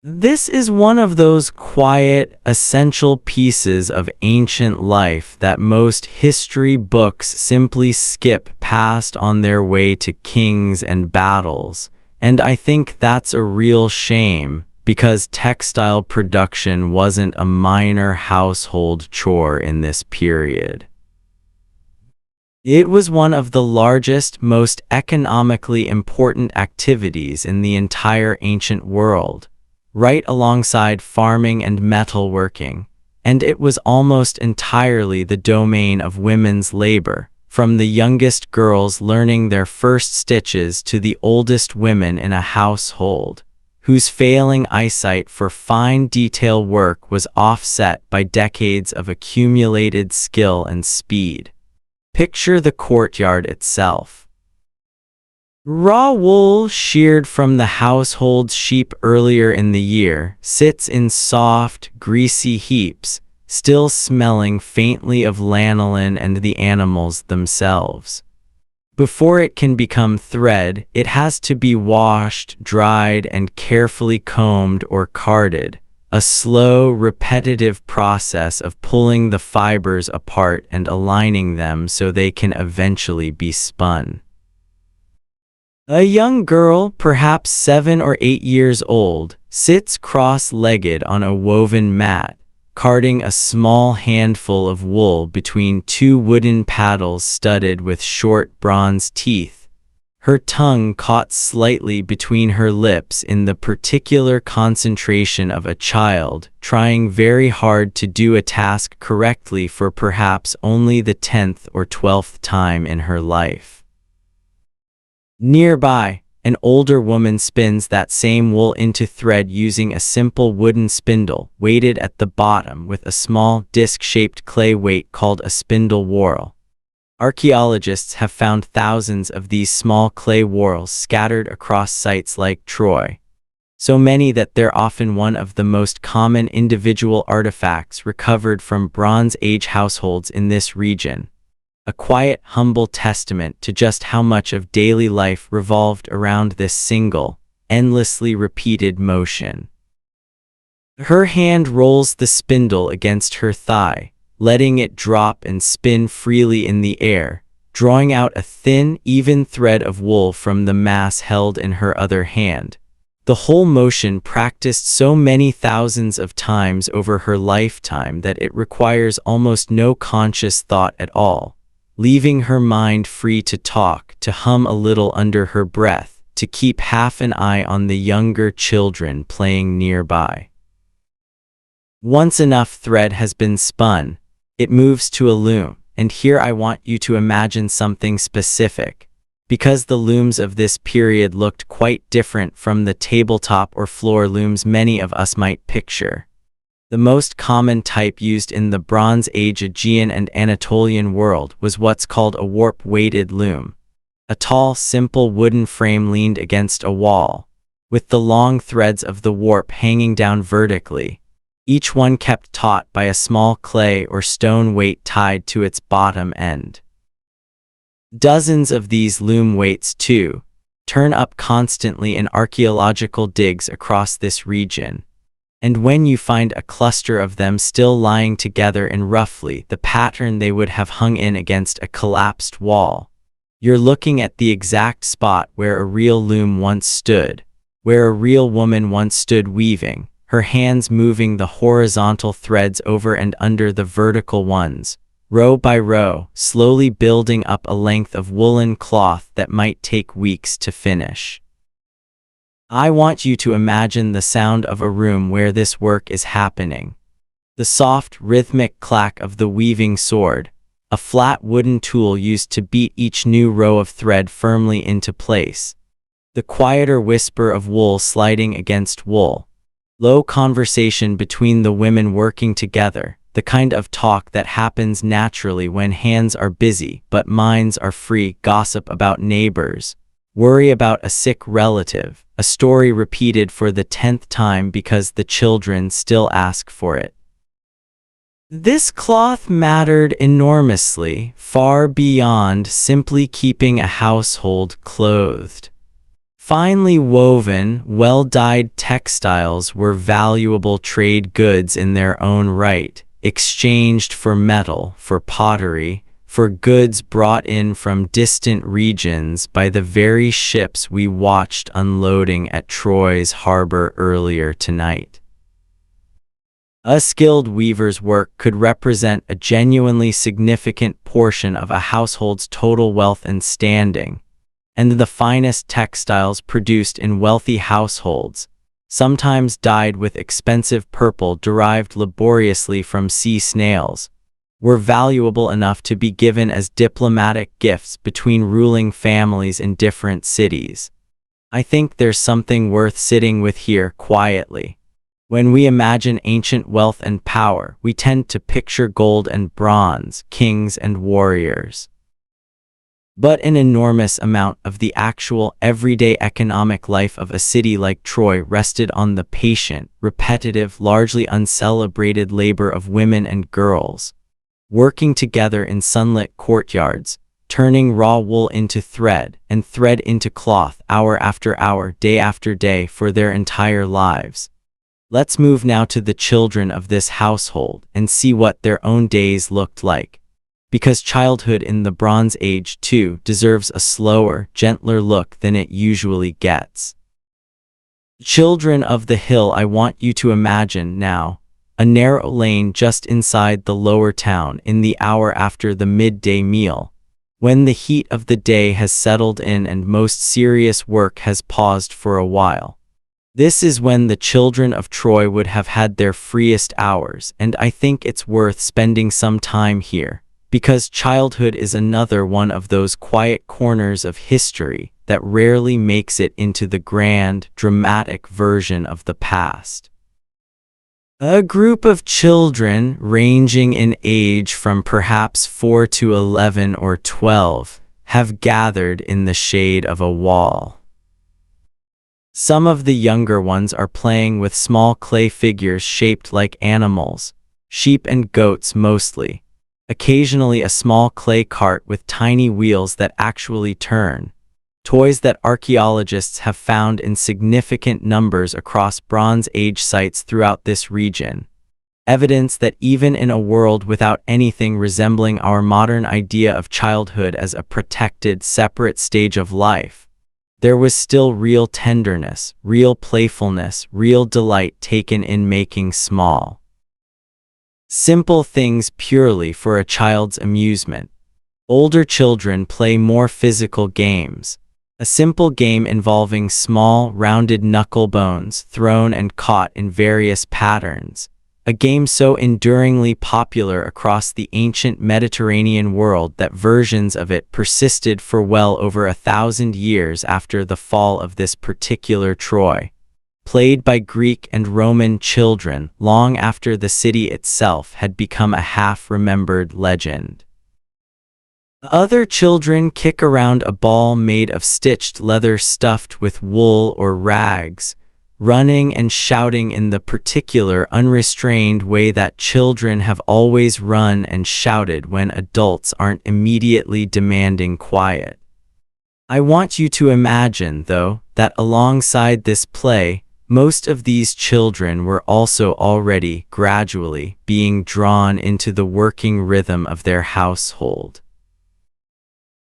This is one of those quiet, essential pieces of ancient life that most history books simply skip past on their way to kings and battles, and I think that's a real shame, because textile production wasn't a minor household chore in this period. It was one of the largest, most economically important activities in the entire ancient world, right alongside farming and metalworking, and it was almost entirely the domain of women's labor, from the youngest girls learning their first stitches to the oldest women in a household, whose failing eyesight for fine detail work was offset by decades of accumulated skill and speed. Picture the courtyard itself. Raw wool sheared from the household's sheep earlier in the year sits in soft, greasy heaps, still smelling faintly of lanolin and the animals themselves. Before it can become thread, it has to be washed, dried, and carefully combed or carded, a slow, repetitive process of pulling the fibers apart and aligning them so they can eventually be spun. A young girl, perhaps 7 or 8 years old, sits cross-legged on a woven mat, carding a small handful of wool between 2 wooden paddles studded with short bronze teeth, her tongue caught slightly between her lips in the particular concentration of a child trying very hard to do a task correctly for perhaps only the 10th or 12th time in her life. Nearby, an older woman spins that same wool into thread using a simple wooden spindle weighted at the bottom with a small disc-shaped clay weight called a spindle whorl. Archaeologists have found thousands of these small clay whorls scattered across sites like Troy, so many that they're often one of the most common individual artifacts recovered from Bronze Age households in this region. A quiet, humble testament to just how much of daily life revolved around this single, endlessly repeated motion. Her hand rolls the spindle against her thigh, letting it drop and spin freely in the air, drawing out a thin, even thread of wool from the mass held in her other hand. The whole motion practiced so many thousands of times over her lifetime that it requires almost no conscious thought at all, leaving her mind free to talk, to hum a little under her breath, to keep half an eye on the younger children playing nearby. Once enough thread has been spun, it moves to a loom, and here I want you to imagine something specific, because the looms of this period looked quite different from the tabletop or floor looms many of us might picture. The most common type used in the Bronze Age Aegean and Anatolian world was what's called a warp-weighted loom. A tall, simple wooden frame leaned against a wall, with the long threads of the warp hanging down vertically, each one kept taut by a small clay or stone weight tied to its bottom end. Dozens of these loom weights, too, turn up constantly in archaeological digs across this region. And when you find a cluster of them still lying together in roughly the pattern they would have hung in against a collapsed wall, you're looking at the exact spot where a real loom once stood, where a real woman once stood weaving, her hands moving the horizontal threads over and under the vertical ones, row by row, slowly building up a length of woolen cloth that might take weeks to finish. I want you to imagine the sound of a room where this work is happening. The soft, rhythmic clack of the weaving sword, a flat wooden tool used to beat each new row of thread firmly into place. The quieter whisper of wool sliding against wool. Low conversation between the women working together, the kind of talk that happens naturally when hands are busy but minds are free. Gossip about neighbors, worry about a sick relative, a story repeated for the 10th time because the children still ask for it. This cloth mattered enormously, far beyond simply keeping a household clothed. Finely woven, well-dyed textiles were valuable trade goods in their own right, exchanged for metal, for pottery, for goods brought in from distant regions by the very ships we watched unloading at Troy's harbor earlier tonight. A skilled weaver's work could represent a genuinely significant portion of a household's total wealth and standing, and the finest textiles produced in wealthy households, sometimes dyed with expensive purple derived laboriously from sea snails, were valuable enough to be given as diplomatic gifts between ruling families in different cities. I think there's something worth sitting with here quietly. When we imagine ancient wealth and power, we tend to picture gold and bronze, kings and warriors. But an enormous amount of the actual everyday economic life of a city like Troy rested on the patient, repetitive, largely uncelebrated labor of women and girls, working together in sunlit courtyards, turning raw wool into thread and thread into cloth hour after hour, day after day for their entire lives. Let's move now to the children of this household and see what their own days looked like. Because childhood in the Bronze Age, too, deserves a slower, gentler look than it usually gets. Children of the hill, I want you to imagine now a narrow lane just inside the lower town in the hour after the midday meal, when the heat of the day has settled in and most serious work has paused for a while. This is when the children of Troy would have had their freest hours, and I think it's worth spending some time here, because childhood is another one of those quiet corners of history that rarely makes it into the grand, dramatic version of the past. A group of children ranging in age from perhaps 4 to 11 or 12 have gathered in the shade of a wall. Some of the younger ones are playing with small clay figures shaped like animals, sheep and goats mostly, occasionally a small clay cart with tiny wheels that actually turn, toys that archaeologists have found in significant numbers across Bronze Age sites throughout this region. Evidence that even in a world without anything resembling our modern idea of childhood as a protected, separate stage of life, there was still real tenderness, real playfulness, real delight taken in making small, simple things purely for a child's amusement. Older children play more physical games. A simple game involving small, rounded knuckle bones thrown and caught in various patterns. A game so enduringly popular across the ancient Mediterranean world that versions of it persisted for well over 1,000 years after the fall of this particular Troy. played by Greek and Roman children long after the city itself had become a half-remembered legend. Other children kick around a ball made of stitched leather stuffed with wool or rags, running and shouting in the particular unrestrained way that children have always run and shouted when adults aren't immediately demanding quiet. I want you to imagine, though, that alongside this play, most of these children were also already gradually being drawn into the working rhythm of their household.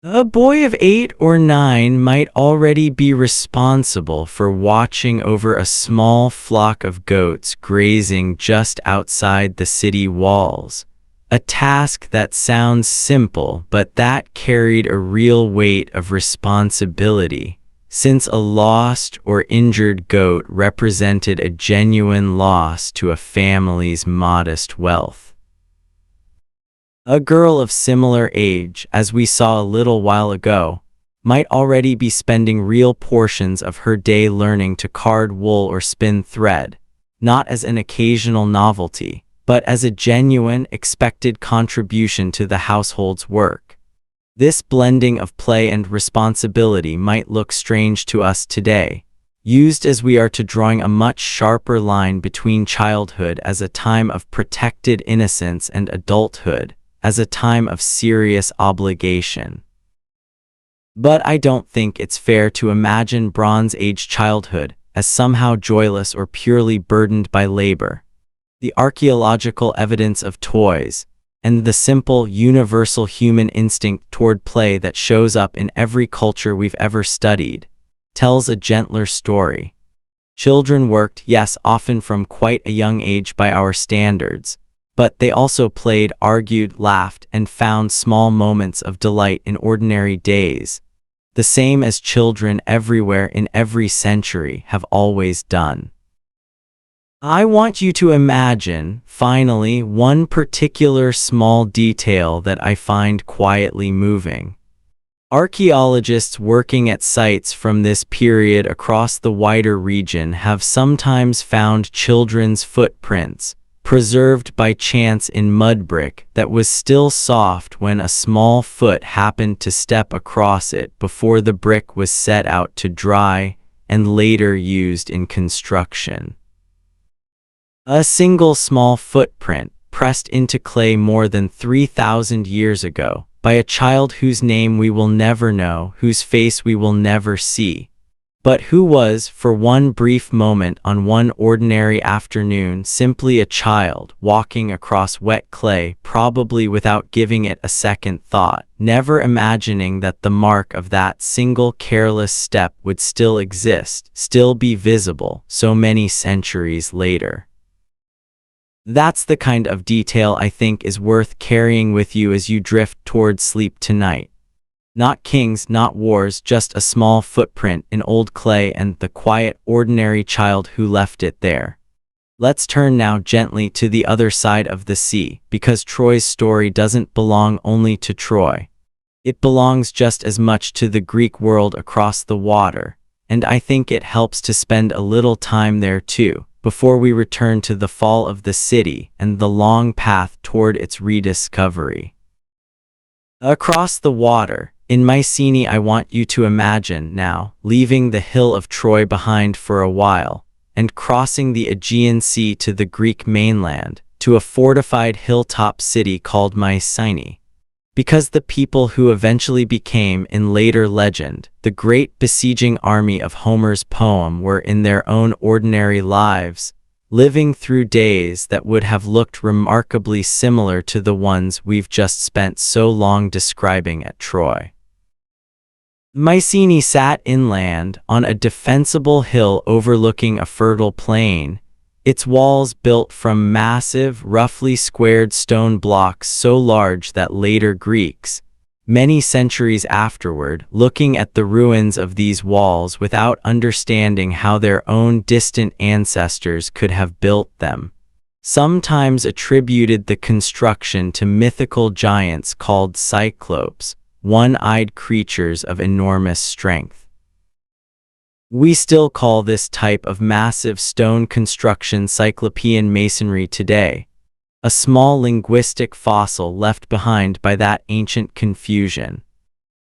A boy of 8 or 9 might already be responsible for watching over a small flock of goats grazing just outside the city walls, a task that sounds simple but that carried a real weight of responsibility, since a lost or injured goat represented a genuine loss to a family's modest wealth. A girl of similar age, as we saw a little while ago, might already be spending real portions of her day learning to card wool or spin thread, not as an occasional novelty, but as a genuine, expected contribution to the household's work. This blending of play and responsibility might look strange to us today, used as we are to drawing a much sharper line between childhood as a time of protected innocence and adulthood as a time of serious obligation. But I don't think it's fair to imagine Bronze Age childhood as somehow joyless or purely burdened by labor. The archaeological evidence of toys, and the simple, universal human instinct toward play that shows up in every culture we've ever studied, tells a gentler story. Children worked, yes, often from quite a young age by our standards, but they also played, argued, laughed, and found small moments of delight in ordinary days, the same as children everywhere in every century have always done. I want you to imagine, finally, one particular small detail that I find quietly moving. Archaeologists working at sites from this period across the wider region have sometimes found children's footprints, preserved by chance in mud brick that was still soft when a small foot happened to step across it before the brick was set out to dry and later used in construction. A single small footprint, pressed into clay more than 3,000 years ago, by a child whose name we will never know, whose face we will never see, but who was, for one brief moment on one ordinary afternoon, simply a child walking across wet clay, probably without giving it a second thought, never imagining that the mark of that single careless step would still exist, still be visible, so many centuries later. That's the kind of detail I think is worth carrying with you as you drift towards sleep tonight. Not kings, not wars, just a small footprint in old clay and the quiet, ordinary child who left it there. Let's turn now gently to the other side of the sea, because Troy's story doesn't belong only to Troy. It belongs just as much to the Greek world across the water, and I think it helps to spend a little time there too, before we return to the fall of the city and the long path toward its rediscovery. Across the water, in Mycenae, I want you to imagine now, leaving the hill of Troy behind for a while, and crossing the Aegean Sea to the Greek mainland, to a fortified hilltop city called Mycenae. Because the people who eventually became, in later legend, the great besieging army of Homer's poem were in their own ordinary lives, living through days that would have looked remarkably similar to the ones we've just spent so long describing at Troy. Mycenae sat inland, on a defensible hill overlooking a fertile plain, its walls built from massive, roughly squared stone blocks so large that later Greeks, many centuries afterward, looking at the ruins of these walls without understanding how their own distant ancestors could have built them, sometimes attributed the construction to mythical giants called cyclopes, one-eyed creatures of enormous strength. We still call this type of massive stone construction Cyclopean masonry today, a small linguistic fossil left behind by that ancient confusion.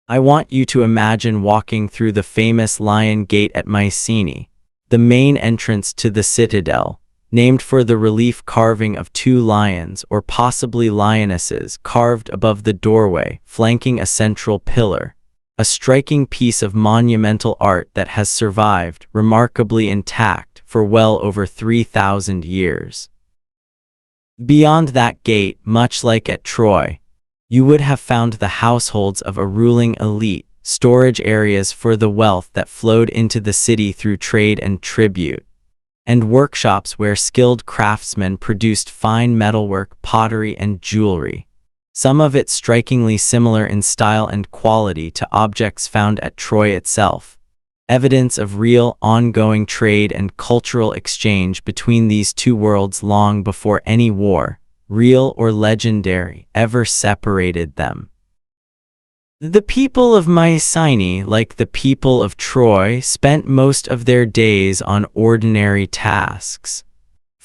I want you to imagine walking through the famous Lion Gate at Mycenae, the main entrance to the citadel, named for the relief carving of two lions or possibly lionesses carved above the doorway, flanking a central pillar, a striking piece of monumental art that has survived, remarkably intact, for well over 3,000 years. Beyond that gate, much like at Troy, you would have found the households of a ruling elite, storage areas for the wealth that flowed into the city through trade and tribute, and workshops where skilled craftsmen produced fine metalwork, pottery, and jewelry, some of it strikingly similar in style and quality to objects found at Troy itself, evidence of real, ongoing trade and cultural exchange between these two worlds long before any war, real or legendary, ever separated them. The people of Mycenae, like the people of Troy, spent most of their days on ordinary tasks.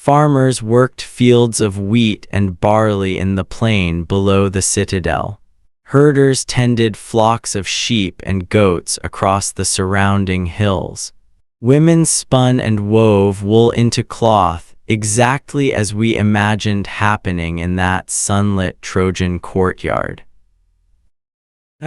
Farmers worked fields of wheat and barley in the plain below the citadel. Herders tended flocks of sheep and goats across the surrounding hills. Women spun and wove wool into cloth, exactly as we imagined happening in that sunlit Trojan courtyard.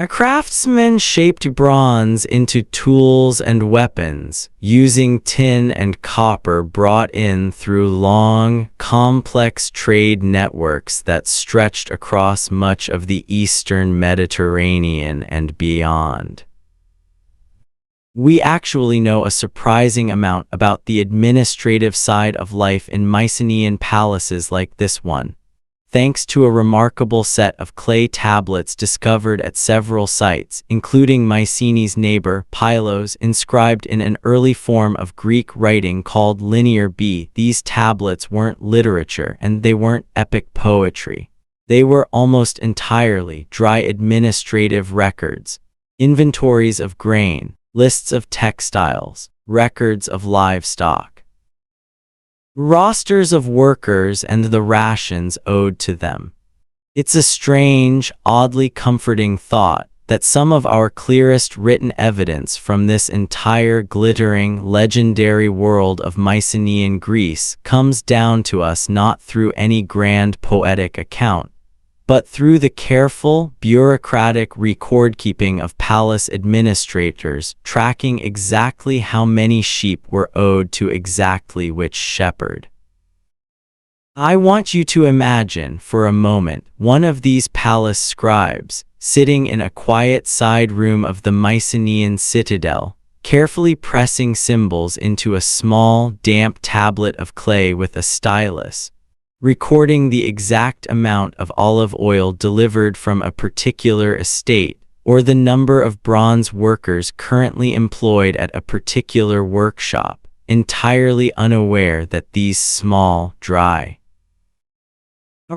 Craftsmen shaped bronze into tools and weapons, using tin and copper brought in through long, complex trade networks that stretched across much of the eastern Mediterranean and beyond. We actually know a surprising amount about the administrative side of life in Mycenaean palaces like this one, thanks to a remarkable set of clay tablets discovered at several sites, including Mycenae's neighbor, Pylos, inscribed in an early form of Greek writing called Linear B. These tablets weren't literature and they weren't epic poetry. They were almost entirely dry administrative records, inventories of grain, lists of textiles, records of livestock, rosters of workers, and the rations owed to them. It's a strange, oddly comforting thought that some of our clearest written evidence from this entire glittering, legendary world of Mycenaean Greece comes down to us not through any grand poetic account, but through the careful, bureaucratic record-keeping of palace administrators tracking exactly how many sheep were owed to exactly which shepherd. I want you to imagine, for a moment, one of these palace scribes, sitting in a quiet side room of the Mycenaean citadel, carefully pressing symbols into a small, damp tablet of clay with a stylus, recording the exact amount of olive oil delivered from a particular estate, or the number of bronze workers currently employed at a particular workshop, entirely unaware that these small, dry,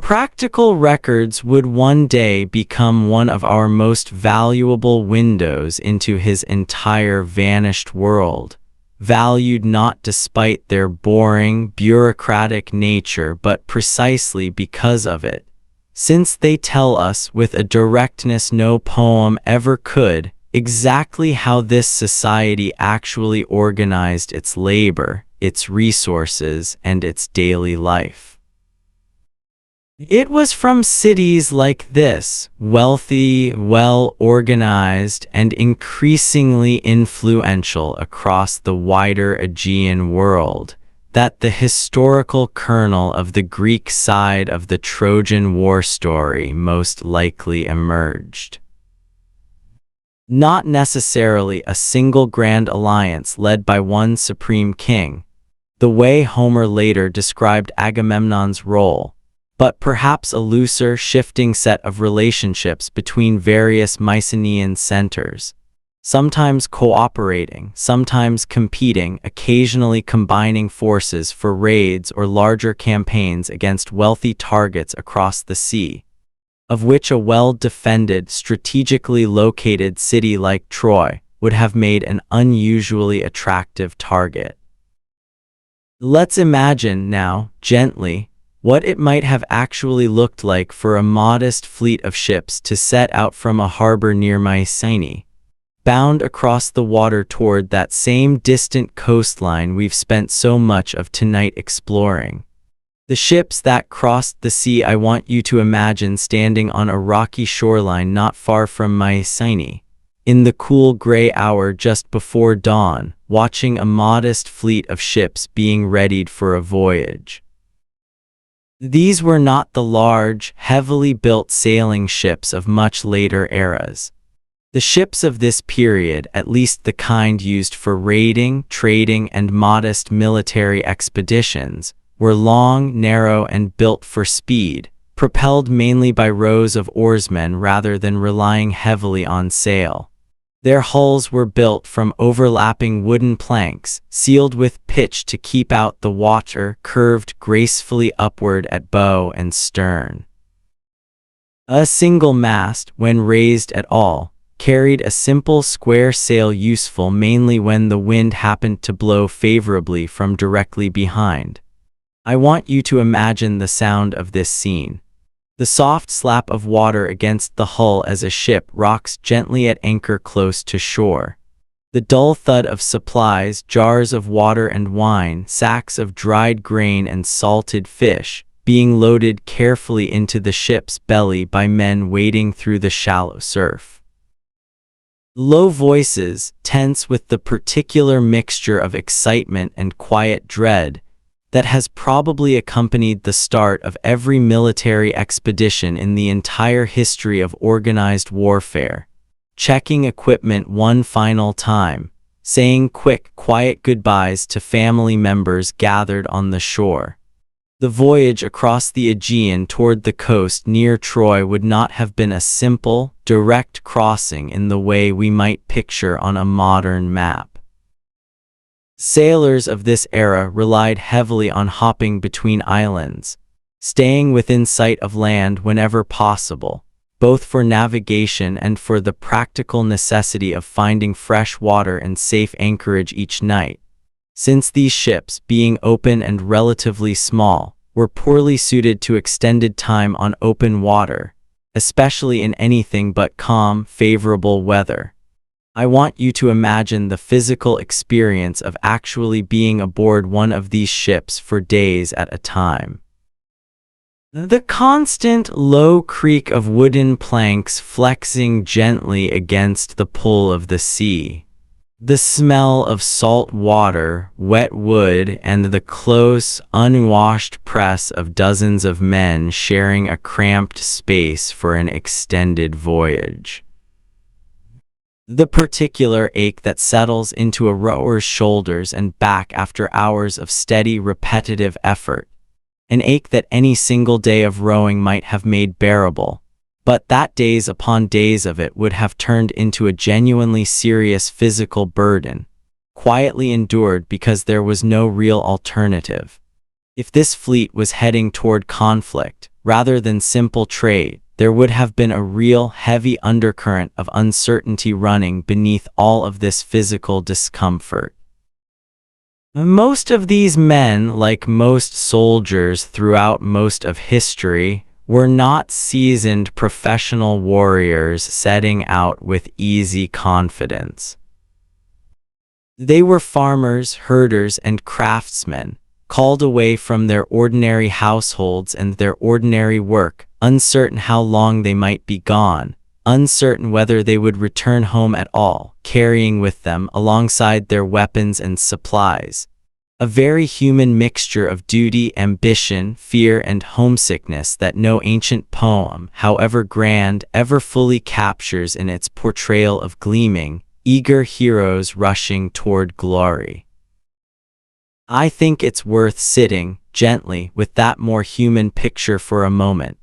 practical records would one day become one of our most valuable windows into his entire vanished world, valued not despite their boring, bureaucratic nature but precisely because of it, since they tell us with a directness no poem ever could, exactly how this society actually organized its labor, its resources, and its daily life. It was from cities like this, wealthy, well-organized, and increasingly influential across the wider Aegean world, that the historical kernel of the Greek side of the Trojan War story most likely emerged. Not necessarily a single grand alliance led by one supreme king, the way Homer later described Agamemnon's role, but perhaps a looser, shifting set of relationships between various Mycenaean centers, sometimes cooperating, sometimes competing, occasionally combining forces for raids or larger campaigns against wealthy targets across the sea, of which a well-defended, strategically located city like Troy would have made an unusually attractive target. Let's imagine now, gently, what it might have actually looked like for a modest fleet of ships to set out from a harbor near Mycenae, bound across the water toward that same distant coastline we've spent so much of tonight exploring. The ships that crossed the sea, I want you to imagine standing on a rocky shoreline not far from Mycenae, in the cool gray hour just before dawn, watching a modest fleet of ships being readied for a voyage. These were not the large, heavily built sailing ships of much later eras. The ships of this period, at least the kind used for raiding, trading, and modest military expeditions, were long, narrow, and built for speed, propelled mainly by rows of oarsmen rather than relying heavily on sail. Their hulls were built from overlapping wooden planks, sealed with pitch to keep out the water, curved gracefully upward at bow and stern. A single mast, when raised at all, carried a simple square sail useful mainly when the wind happened to blow favorably from directly behind. I want you to imagine the sound of this scene. The soft slap of water against the hull as a ship rocks gently at anchor close to shore. The dull thud of supplies, jars of water and wine, sacks of dried grain and salted fish, being loaded carefully into the ship's belly by men wading through the shallow surf. Low voices, tense with the particular mixture of excitement and quiet dread that has probably accompanied the start of every military expedition in the entire history of organized warfare, checking equipment one final time, saying quick, quiet goodbyes to family members gathered on the shore. The voyage across the Aegean toward the coast near Troy would not have been a simple, direct crossing in the way we might picture on a modern map. Sailors of this era relied heavily on hopping between islands, staying within sight of land whenever possible, both for navigation and for the practical necessity of finding fresh water and safe anchorage each night. Since these ships, being open and relatively small, were poorly suited to extended time on open water, especially in anything but calm, favorable weather. I want you to imagine the physical experience of actually being aboard one of these ships for days at a time. The constant low creak of wooden planks flexing gently against the pull of the sea. The smell of salt water, wet wood, and the close, unwashed press of dozens of men sharing a cramped space for an extended voyage. The particular ache that settles into a rower's shoulders and back after hours of steady, repetitive effort. An ache that any single day of rowing might have made bearable, but that days upon days of it would have turned into a genuinely serious physical burden, quietly endured because there was no real alternative. If this fleet was heading toward conflict, rather than simple trade, there would have been a real heavy undercurrent of uncertainty running beneath all of this physical discomfort. Most of these men, like most soldiers throughout most of history, were not seasoned professional warriors setting out with easy confidence. They were farmers, herders, and craftsmen, called away from their ordinary households and their ordinary work, uncertain how long they might be gone, uncertain whether they would return home at all, carrying with them, alongside their weapons and supplies, a very human mixture of duty, ambition, fear, and homesickness that no ancient poem, however grand, ever fully captures in its portrayal of gleaming, eager heroes rushing toward glory. I think it's worth sitting gently with that more human picture for a moment.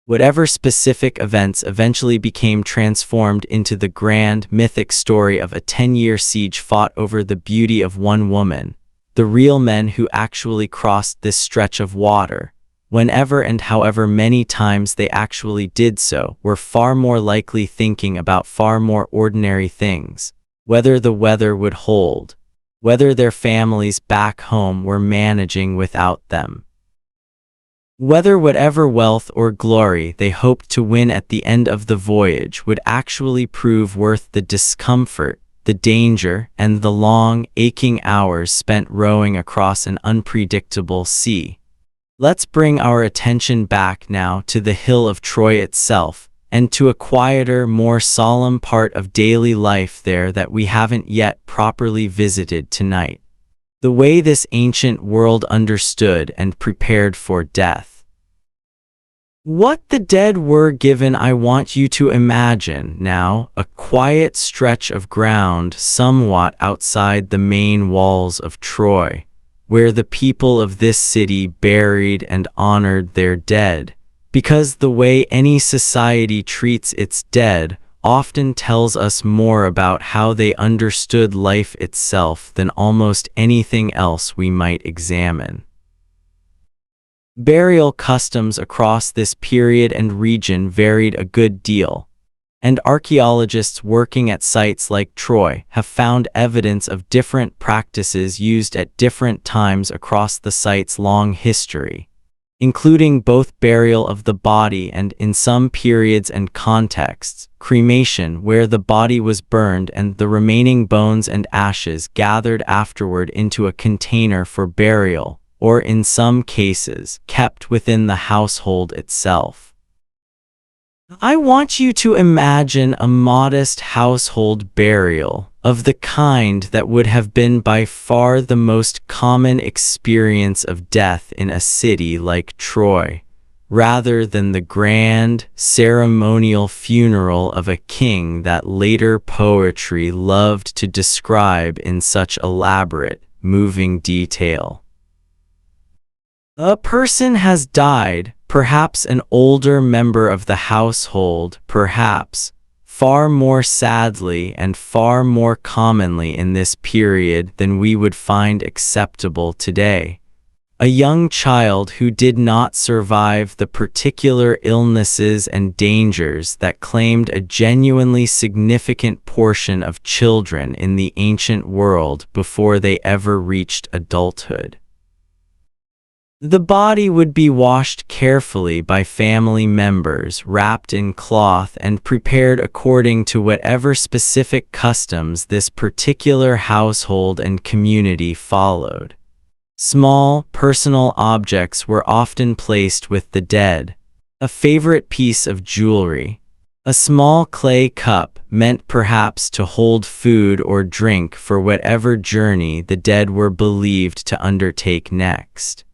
Whatever specific events eventually became transformed into the grand, mythic story of a 10-year siege fought over the beauty of one woman, the real men who actually crossed this stretch of water, whenever and however many times they actually did so, were far more likely thinking about far more ordinary things, whether the weather would hold, whether their families back home were managing without them, whether whatever wealth or glory they hoped to win at the end of the voyage would actually prove worth the discomfort, the danger, and the long, aching hours spent rowing across an unpredictable sea. Let's bring our attention back now to the hill of Troy itself, and to a quieter, more solemn part of daily life there that we haven't yet properly visited tonight. The way this ancient world understood and prepared for death. What the dead were given, I want you to imagine now a quiet stretch of ground somewhat outside the main walls of Troy, where the people of this city buried and honored their dead, because the way any society treats its dead often tells us more about how they understood life itself than almost anything else we might examine. Burial customs across this period and region varied a good deal, and archaeologists working at sites like Troy have found evidence of different practices used at different times across the site's long history, including both burial of the body and, in some periods and contexts, cremation, where the body was burned and the remaining bones and ashes gathered afterward into a container for burial, or in some cases, kept within the household itself. I want you to imagine a modest household burial, of the kind that would have been by far the most common experience of death in a city like Troy, rather than the grand, ceremonial funeral of a king that later poetry loved to describe in such elaborate, moving detail. A person has died, perhaps an older member of the household, perhaps, far more sadly and far more commonly in this period than we would find acceptable today. A young child who did not survive the particular illnesses and dangers that claimed a genuinely significant portion of children in the ancient world before they ever reached adulthood. The body would be washed carefully by family members, wrapped in cloth and prepared according to whatever specific customs this particular household and community followed. Small, personal objects were often placed with the dead. A favorite piece of jewelry, a small clay cup meant perhaps to hold food or drink for whatever journey the dead were believed to undertake next.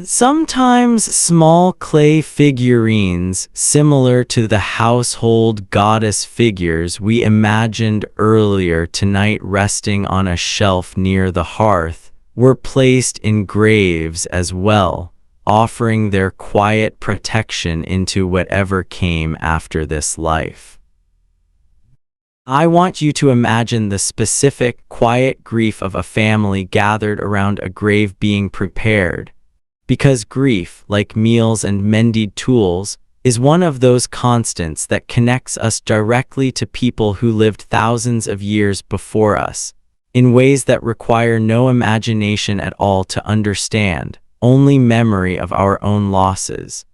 Sometimes small clay figurines, similar to the household goddess figures we imagined earlier tonight resting on a shelf near the hearth, were placed in graves as well, offering their quiet protection into whatever came after this life. I want you to imagine the specific, quiet grief of a family gathered around a grave being prepared, because grief, like meals and mended tools, is one of those constants that connects us directly to people who lived thousands of years before us, in ways that require no imagination at all to understand, only memory of our own losses.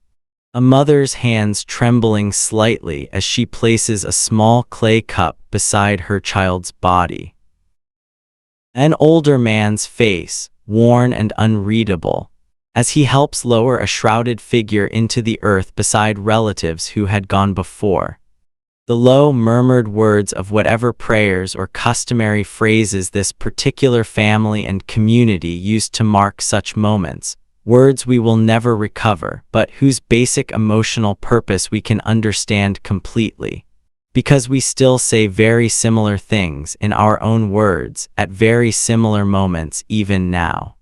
A mother's hands trembling slightly as she places a small clay cup beside her child's body. An older man's face, worn and unreadable, as he helps lower a shrouded figure into the earth beside relatives who had gone before. The low murmured words of whatever prayers or customary phrases this particular family and community used to mark such moments, words we will never recover, but whose basic emotional purpose we can understand completely, because we still say very similar things in our own words at very similar moments even now.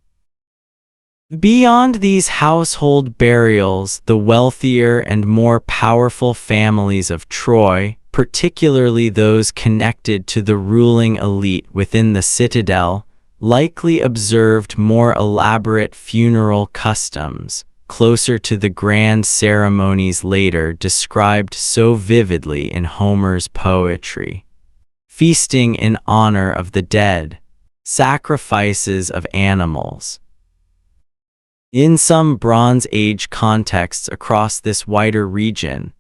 Beyond these household burials, the wealthier and more powerful families of Troy, particularly those connected to the ruling elite within the citadel, likely observed more elaborate funeral customs, closer to the grand ceremonies later described so vividly in Homer's poetry. feasting in honor of the dead, sacrifices of animals. In some Bronze Age contexts across this wider region,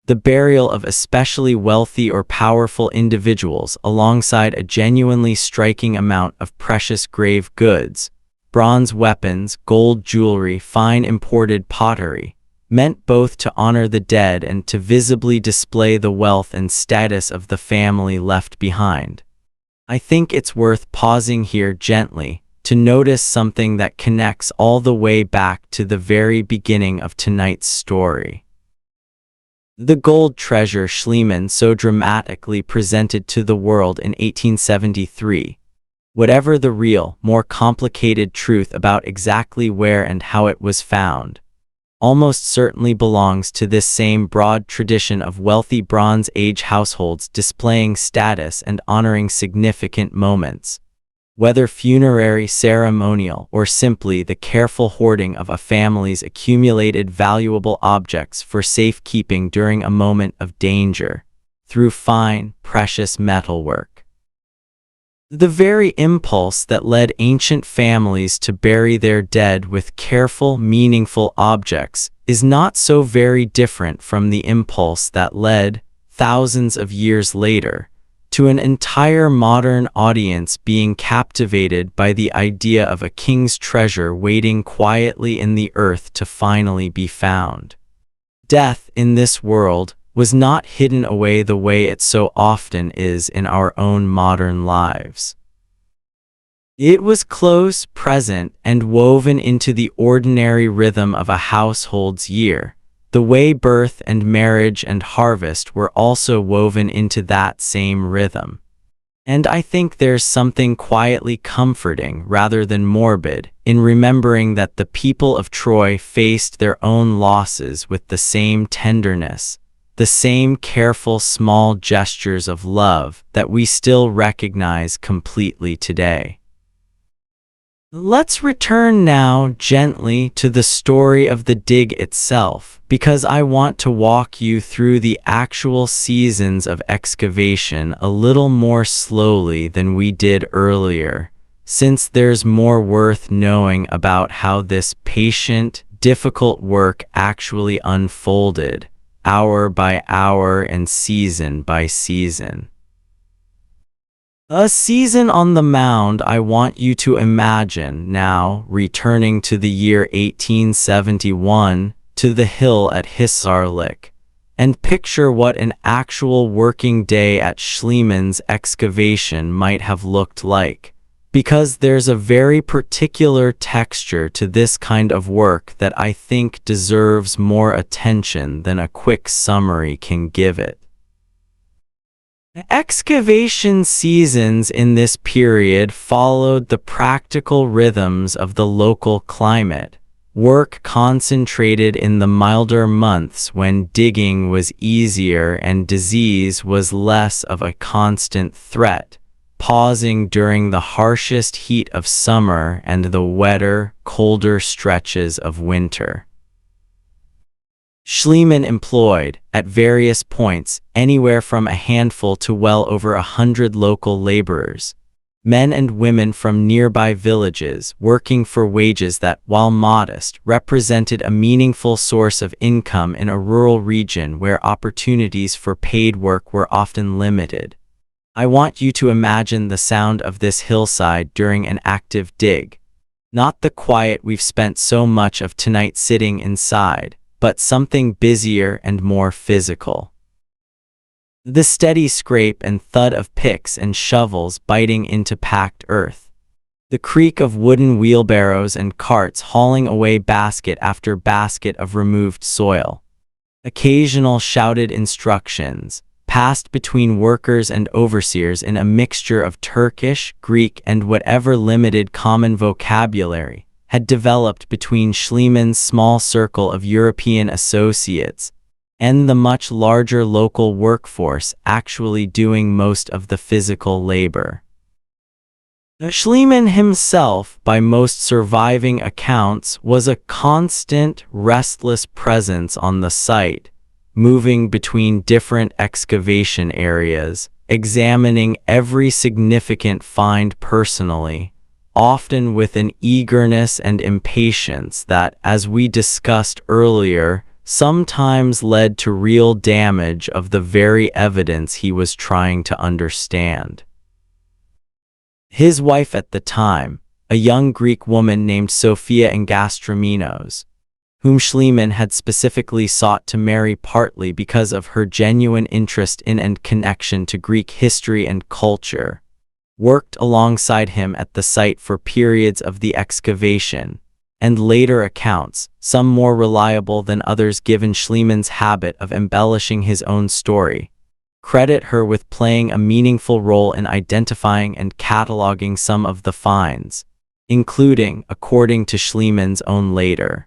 the burial of especially wealthy or powerful individuals alongside a genuinely striking amount of precious grave goods, bronze weapons, gold jewelry, fine imported pottery, meant both to honor the dead and to visibly display the wealth and status of the family left behind. I think it's worth pausing here gently to notice something that connects all the way back to the very beginning of tonight's story. The gold treasure Schliemann so dramatically presented to the world in 1873. Whatever the real, more complicated truth about exactly where and how it was found, almost certainly belongs to this same broad tradition of wealthy Bronze Age households displaying status and honoring significant moments, whether funerary, ceremonial, or simply the careful hoarding of a family's accumulated valuable objects for safekeeping during a moment of danger, through fine, precious metalwork. The very impulse that led ancient families to bury their dead with careful, meaningful objects is not so very different from the impulse that led, thousands of years later, to an entire modern audience being captivated by the idea of a king's treasure waiting quietly in the earth to finally be found. Death in this world was not hidden away the way it so often is in our own modern lives. It was close, present, and woven into the ordinary rhythm of a household's year, the way birth and marriage and harvest were also woven into that same rhythm. And I think there's something quietly comforting rather than morbid in remembering that the people of Troy faced their own losses with the same tenderness, the same careful small gestures of love that we still recognize completely today. Let's return now gently to the story of the dig itself, because I want to walk you through the actual seasons of excavation a little more slowly than we did earlier, since there's more worth knowing about how this patient, difficult work actually unfolded, hour by hour and season by season. A season on the mound. I want you to imagine now returning to the year 1871 to the hill at Hisarlik, and picture what an actual working day at Schliemann's excavation might have looked like, because there's a very particular texture to this kind of work that I think deserves more attention than a quick summary can give it. Excavation seasons in this period followed the practical rhythms of the local climate. Work concentrated in the milder months when digging was easier and disease was less of a constant threat, pausing during the harshest heat of summer and the wetter, colder stretches of winter. Schliemann employed, at various points, anywhere from a handful to well over 100 local laborers, men and women from nearby villages, working for wages that, while modest, represented a meaningful source of income in a rural region where opportunities for paid work were often limited. I want you to imagine the sound of this hillside during an active dig. Not the quiet we've spent so much of tonight sitting inside, but something busier and more physical. The steady scrape and thud of picks and shovels biting into packed earth. The creak of wooden wheelbarrows and carts hauling away basket after basket of removed soil. Occasional shouted instructions, passed between workers and overseers in a mixture of Turkish, Greek, and whatever limited common vocabulary had developed between Schliemann's small circle of European associates and the much larger local workforce actually doing most of the physical labor. Schliemann himself, by most surviving accounts, was a constant, restless presence on the site, moving between different excavation areas, examining every significant find personally, often with an eagerness and impatience that, as we discussed earlier, sometimes led to real damage of the very evidence he was trying to understand. His wife at the time, a young Greek woman named Sophia Angastromenos, whom Schliemann had specifically sought to marry partly because of her genuine interest in and connection to Greek history and culture, worked alongside him at the site for periods of the excavation, and later accounts, some more reliable than others given Schliemann's habit of embellishing his own story, credit her with playing a meaningful role in identifying and cataloging some of the finds, including, according to Schliemann's own later,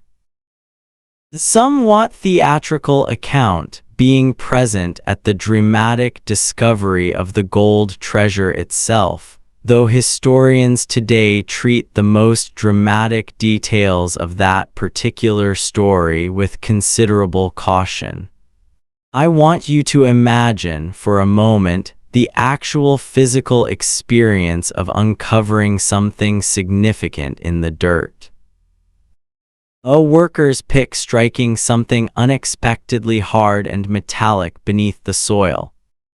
somewhat theatrical account, being present at the dramatic discovery of the gold treasure itself, though historians today treat the most dramatic details of that particular story with considerable caution. I want you to imagine for a moment the actual physical experience of uncovering something significant in the dirt. A worker's pick striking something unexpectedly hard and metallic beneath the soil.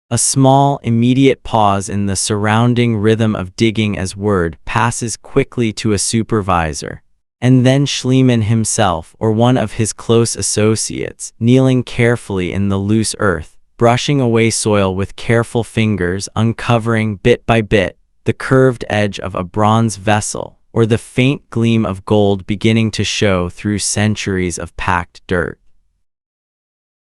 A small, immediate pause in the surrounding rhythm of digging as word passes quickly to a supervisor, and then Schliemann himself or one of his close associates, kneeling carefully in the loose earth, brushing away soil with careful fingers, uncovering bit by bit the curved edge of a bronze vessel, or the faint gleam of gold beginning to show through centuries of packed dirt.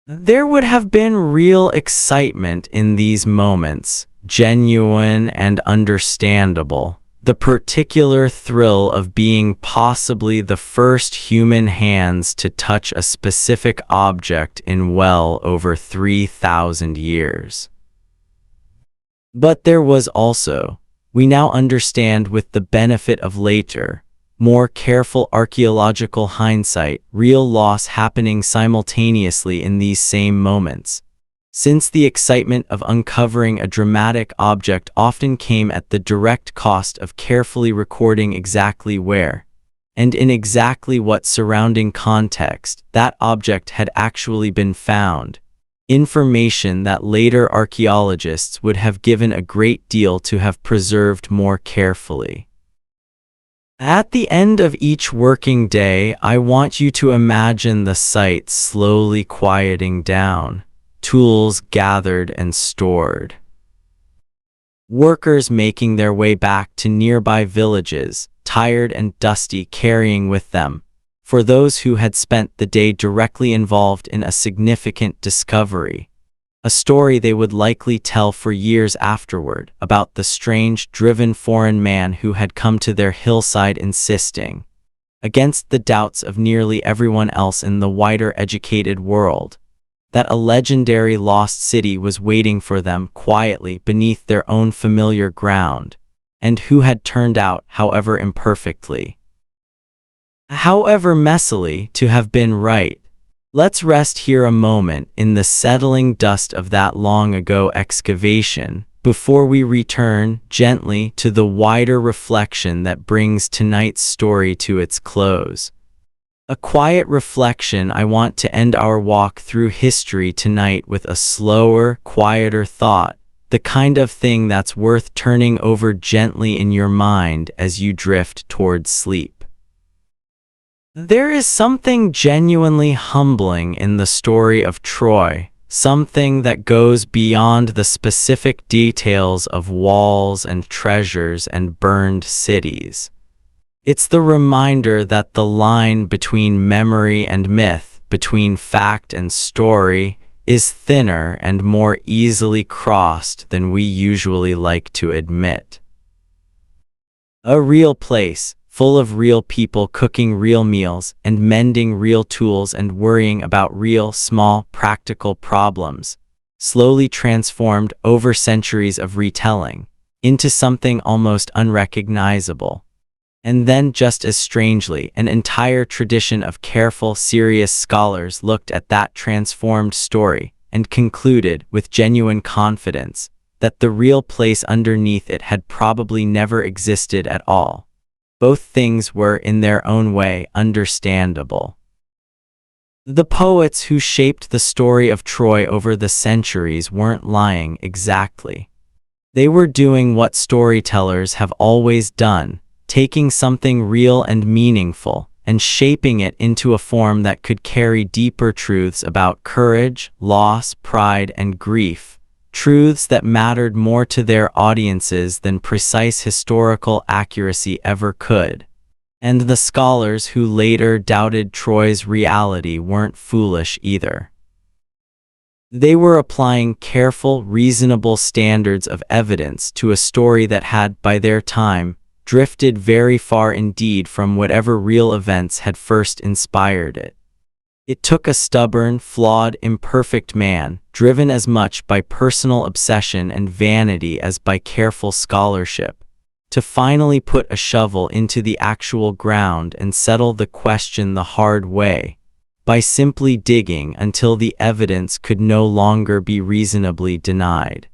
There would have been real excitement in these moments, genuine and understandable, the particular thrill of being possibly the first human hands to touch a specific object in well over 3,000 years. But there was also, we now understand with the benefit of later, more careful archaeological hindsight, real loss happening simultaneously in these same moments, since the excitement of uncovering a dramatic object often came at the direct cost of carefully recording exactly where, and in exactly what surrounding context, that object had actually been found. Information that later archaeologists would have given a great deal to have preserved more carefully. At the end of each working day, I want you to imagine the site slowly quieting down, tools gathered and stored. Workers making their way back to nearby villages, tired and dusty, carrying with them, for those who had spent the day directly involved in a significant discovery, a story they would likely tell for years afterward about the strange, driven foreign man who had come to their hillside insisting, against the doubts of nearly everyone else in the wider educated world, that a legendary lost city was waiting for them quietly beneath their own familiar ground, and who had turned out, however imperfectly, however messily, to have been right. Let's rest here a moment in the settling dust of that long-ago excavation, before we return gently to the wider reflection that brings tonight's story to its close. A quiet reflection. I want to end our walk through history tonight with a slower, quieter thought, the kind of thing that's worth turning over gently in your mind as you drift towards sleep. There is something genuinely humbling in the story of Troy, something that goes beyond the specific details of walls and treasures and burned cities. It's the reminder that the line between memory and myth, between fact and story, is thinner and more easily crossed than we usually like to admit. A real place, full of real people cooking real meals and mending real tools and worrying about real, small, practical problems, slowly transformed over centuries of retelling into something almost unrecognizable. And then, just as strangely, an entire tradition of careful, serious scholars looked at that transformed story and concluded with genuine confidence that the real place underneath it had probably never existed at all. Both things were, in their own way, understandable. The poets who shaped the story of Troy over the centuries weren't lying exactly. They were doing what storytellers have always done, taking something real and meaningful, and shaping it into a form that could carry deeper truths about courage, loss, pride, and grief, truths that mattered more to their audiences than precise historical accuracy ever could. And the scholars who later doubted Troy's reality weren't foolish either. They were applying careful, reasonable standards of evidence to a story that had, by their time, drifted very far indeed from whatever real events had first inspired it. It took a stubborn, flawed, imperfect man, driven as much by personal obsession and vanity as by careful scholarship, to finally put a shovel into the actual ground and settle the question the hard way, by simply digging until the evidence could no longer be reasonably denied.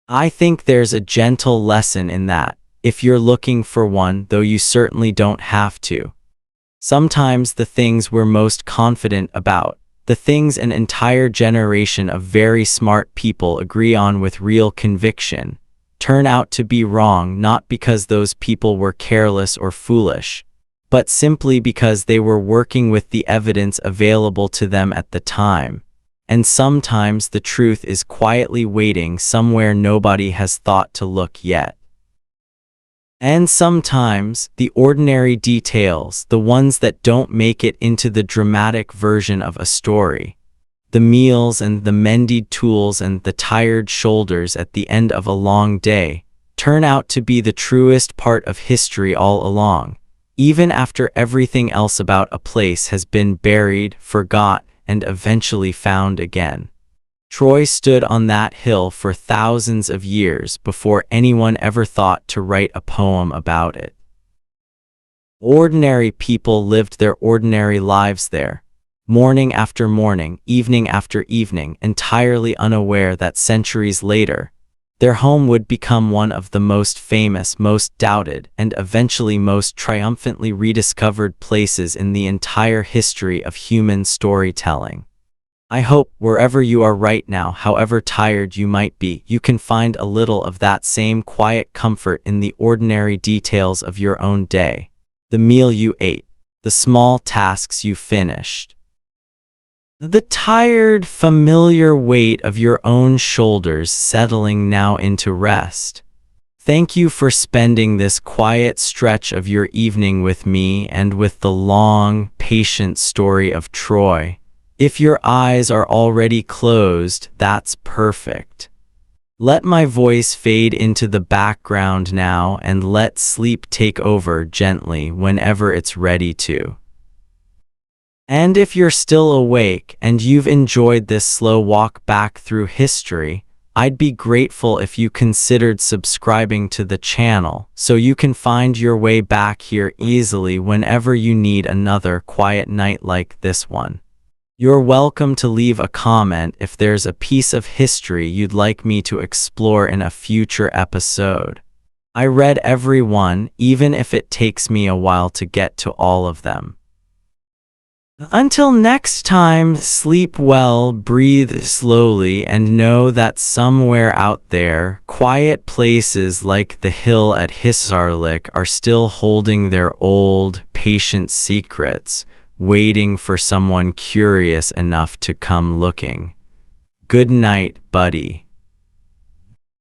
I think there's a gentle lesson in that, if you're looking for one, though you certainly don't have to. Sometimes the things we're most confident about, the things an entire generation of very smart people agree on with real conviction, turn out to be wrong not because those people were careless or foolish, but simply because they were working with the evidence available to them at the time. And sometimes the truth is quietly waiting somewhere nobody has thought to look yet. And sometimes, the ordinary details, the ones that don't make it into the dramatic version of a story, the meals and the mended tools and the tired shoulders at the end of a long day, turn out to be the truest part of history all along, even after everything else about a place has been buried, forgot, and eventually found again. Troy stood on that hill for thousands of years before anyone ever thought to write a poem about it. Ordinary people lived their ordinary lives there, morning after morning, evening after evening, entirely unaware that centuries later, their home would become one of the most famous, most doubted, and eventually most triumphantly rediscovered places in the entire history of human storytelling. I hope, wherever you are right now, however tired you might be, you can find a little of that same quiet comfort in the ordinary details of your own day. The meal you ate, the small tasks you finished, the tired, familiar weight of your own shoulders settling now into rest. Thank you for spending this quiet stretch of your evening with me and with the long, patient story of Troy. If your eyes are already closed, that's perfect. Let my voice fade into the background now and let sleep take over gently whenever it's ready to. And if you're still awake and you've enjoyed this slow walk back through history, I'd be grateful if you considered subscribing to the channel so you can find your way back here easily whenever you need another quiet night like this one. You're welcome to leave a comment if there's a piece of history you'd like me to explore in a future episode. I read every one, even if it takes me a while to get to all of them. Until next time, sleep well, breathe slowly, and know that somewhere out there, quiet places like the hill at Hisarlik are still holding their old, patient secrets, waiting for someone curious enough to come looking. Good night, buddy.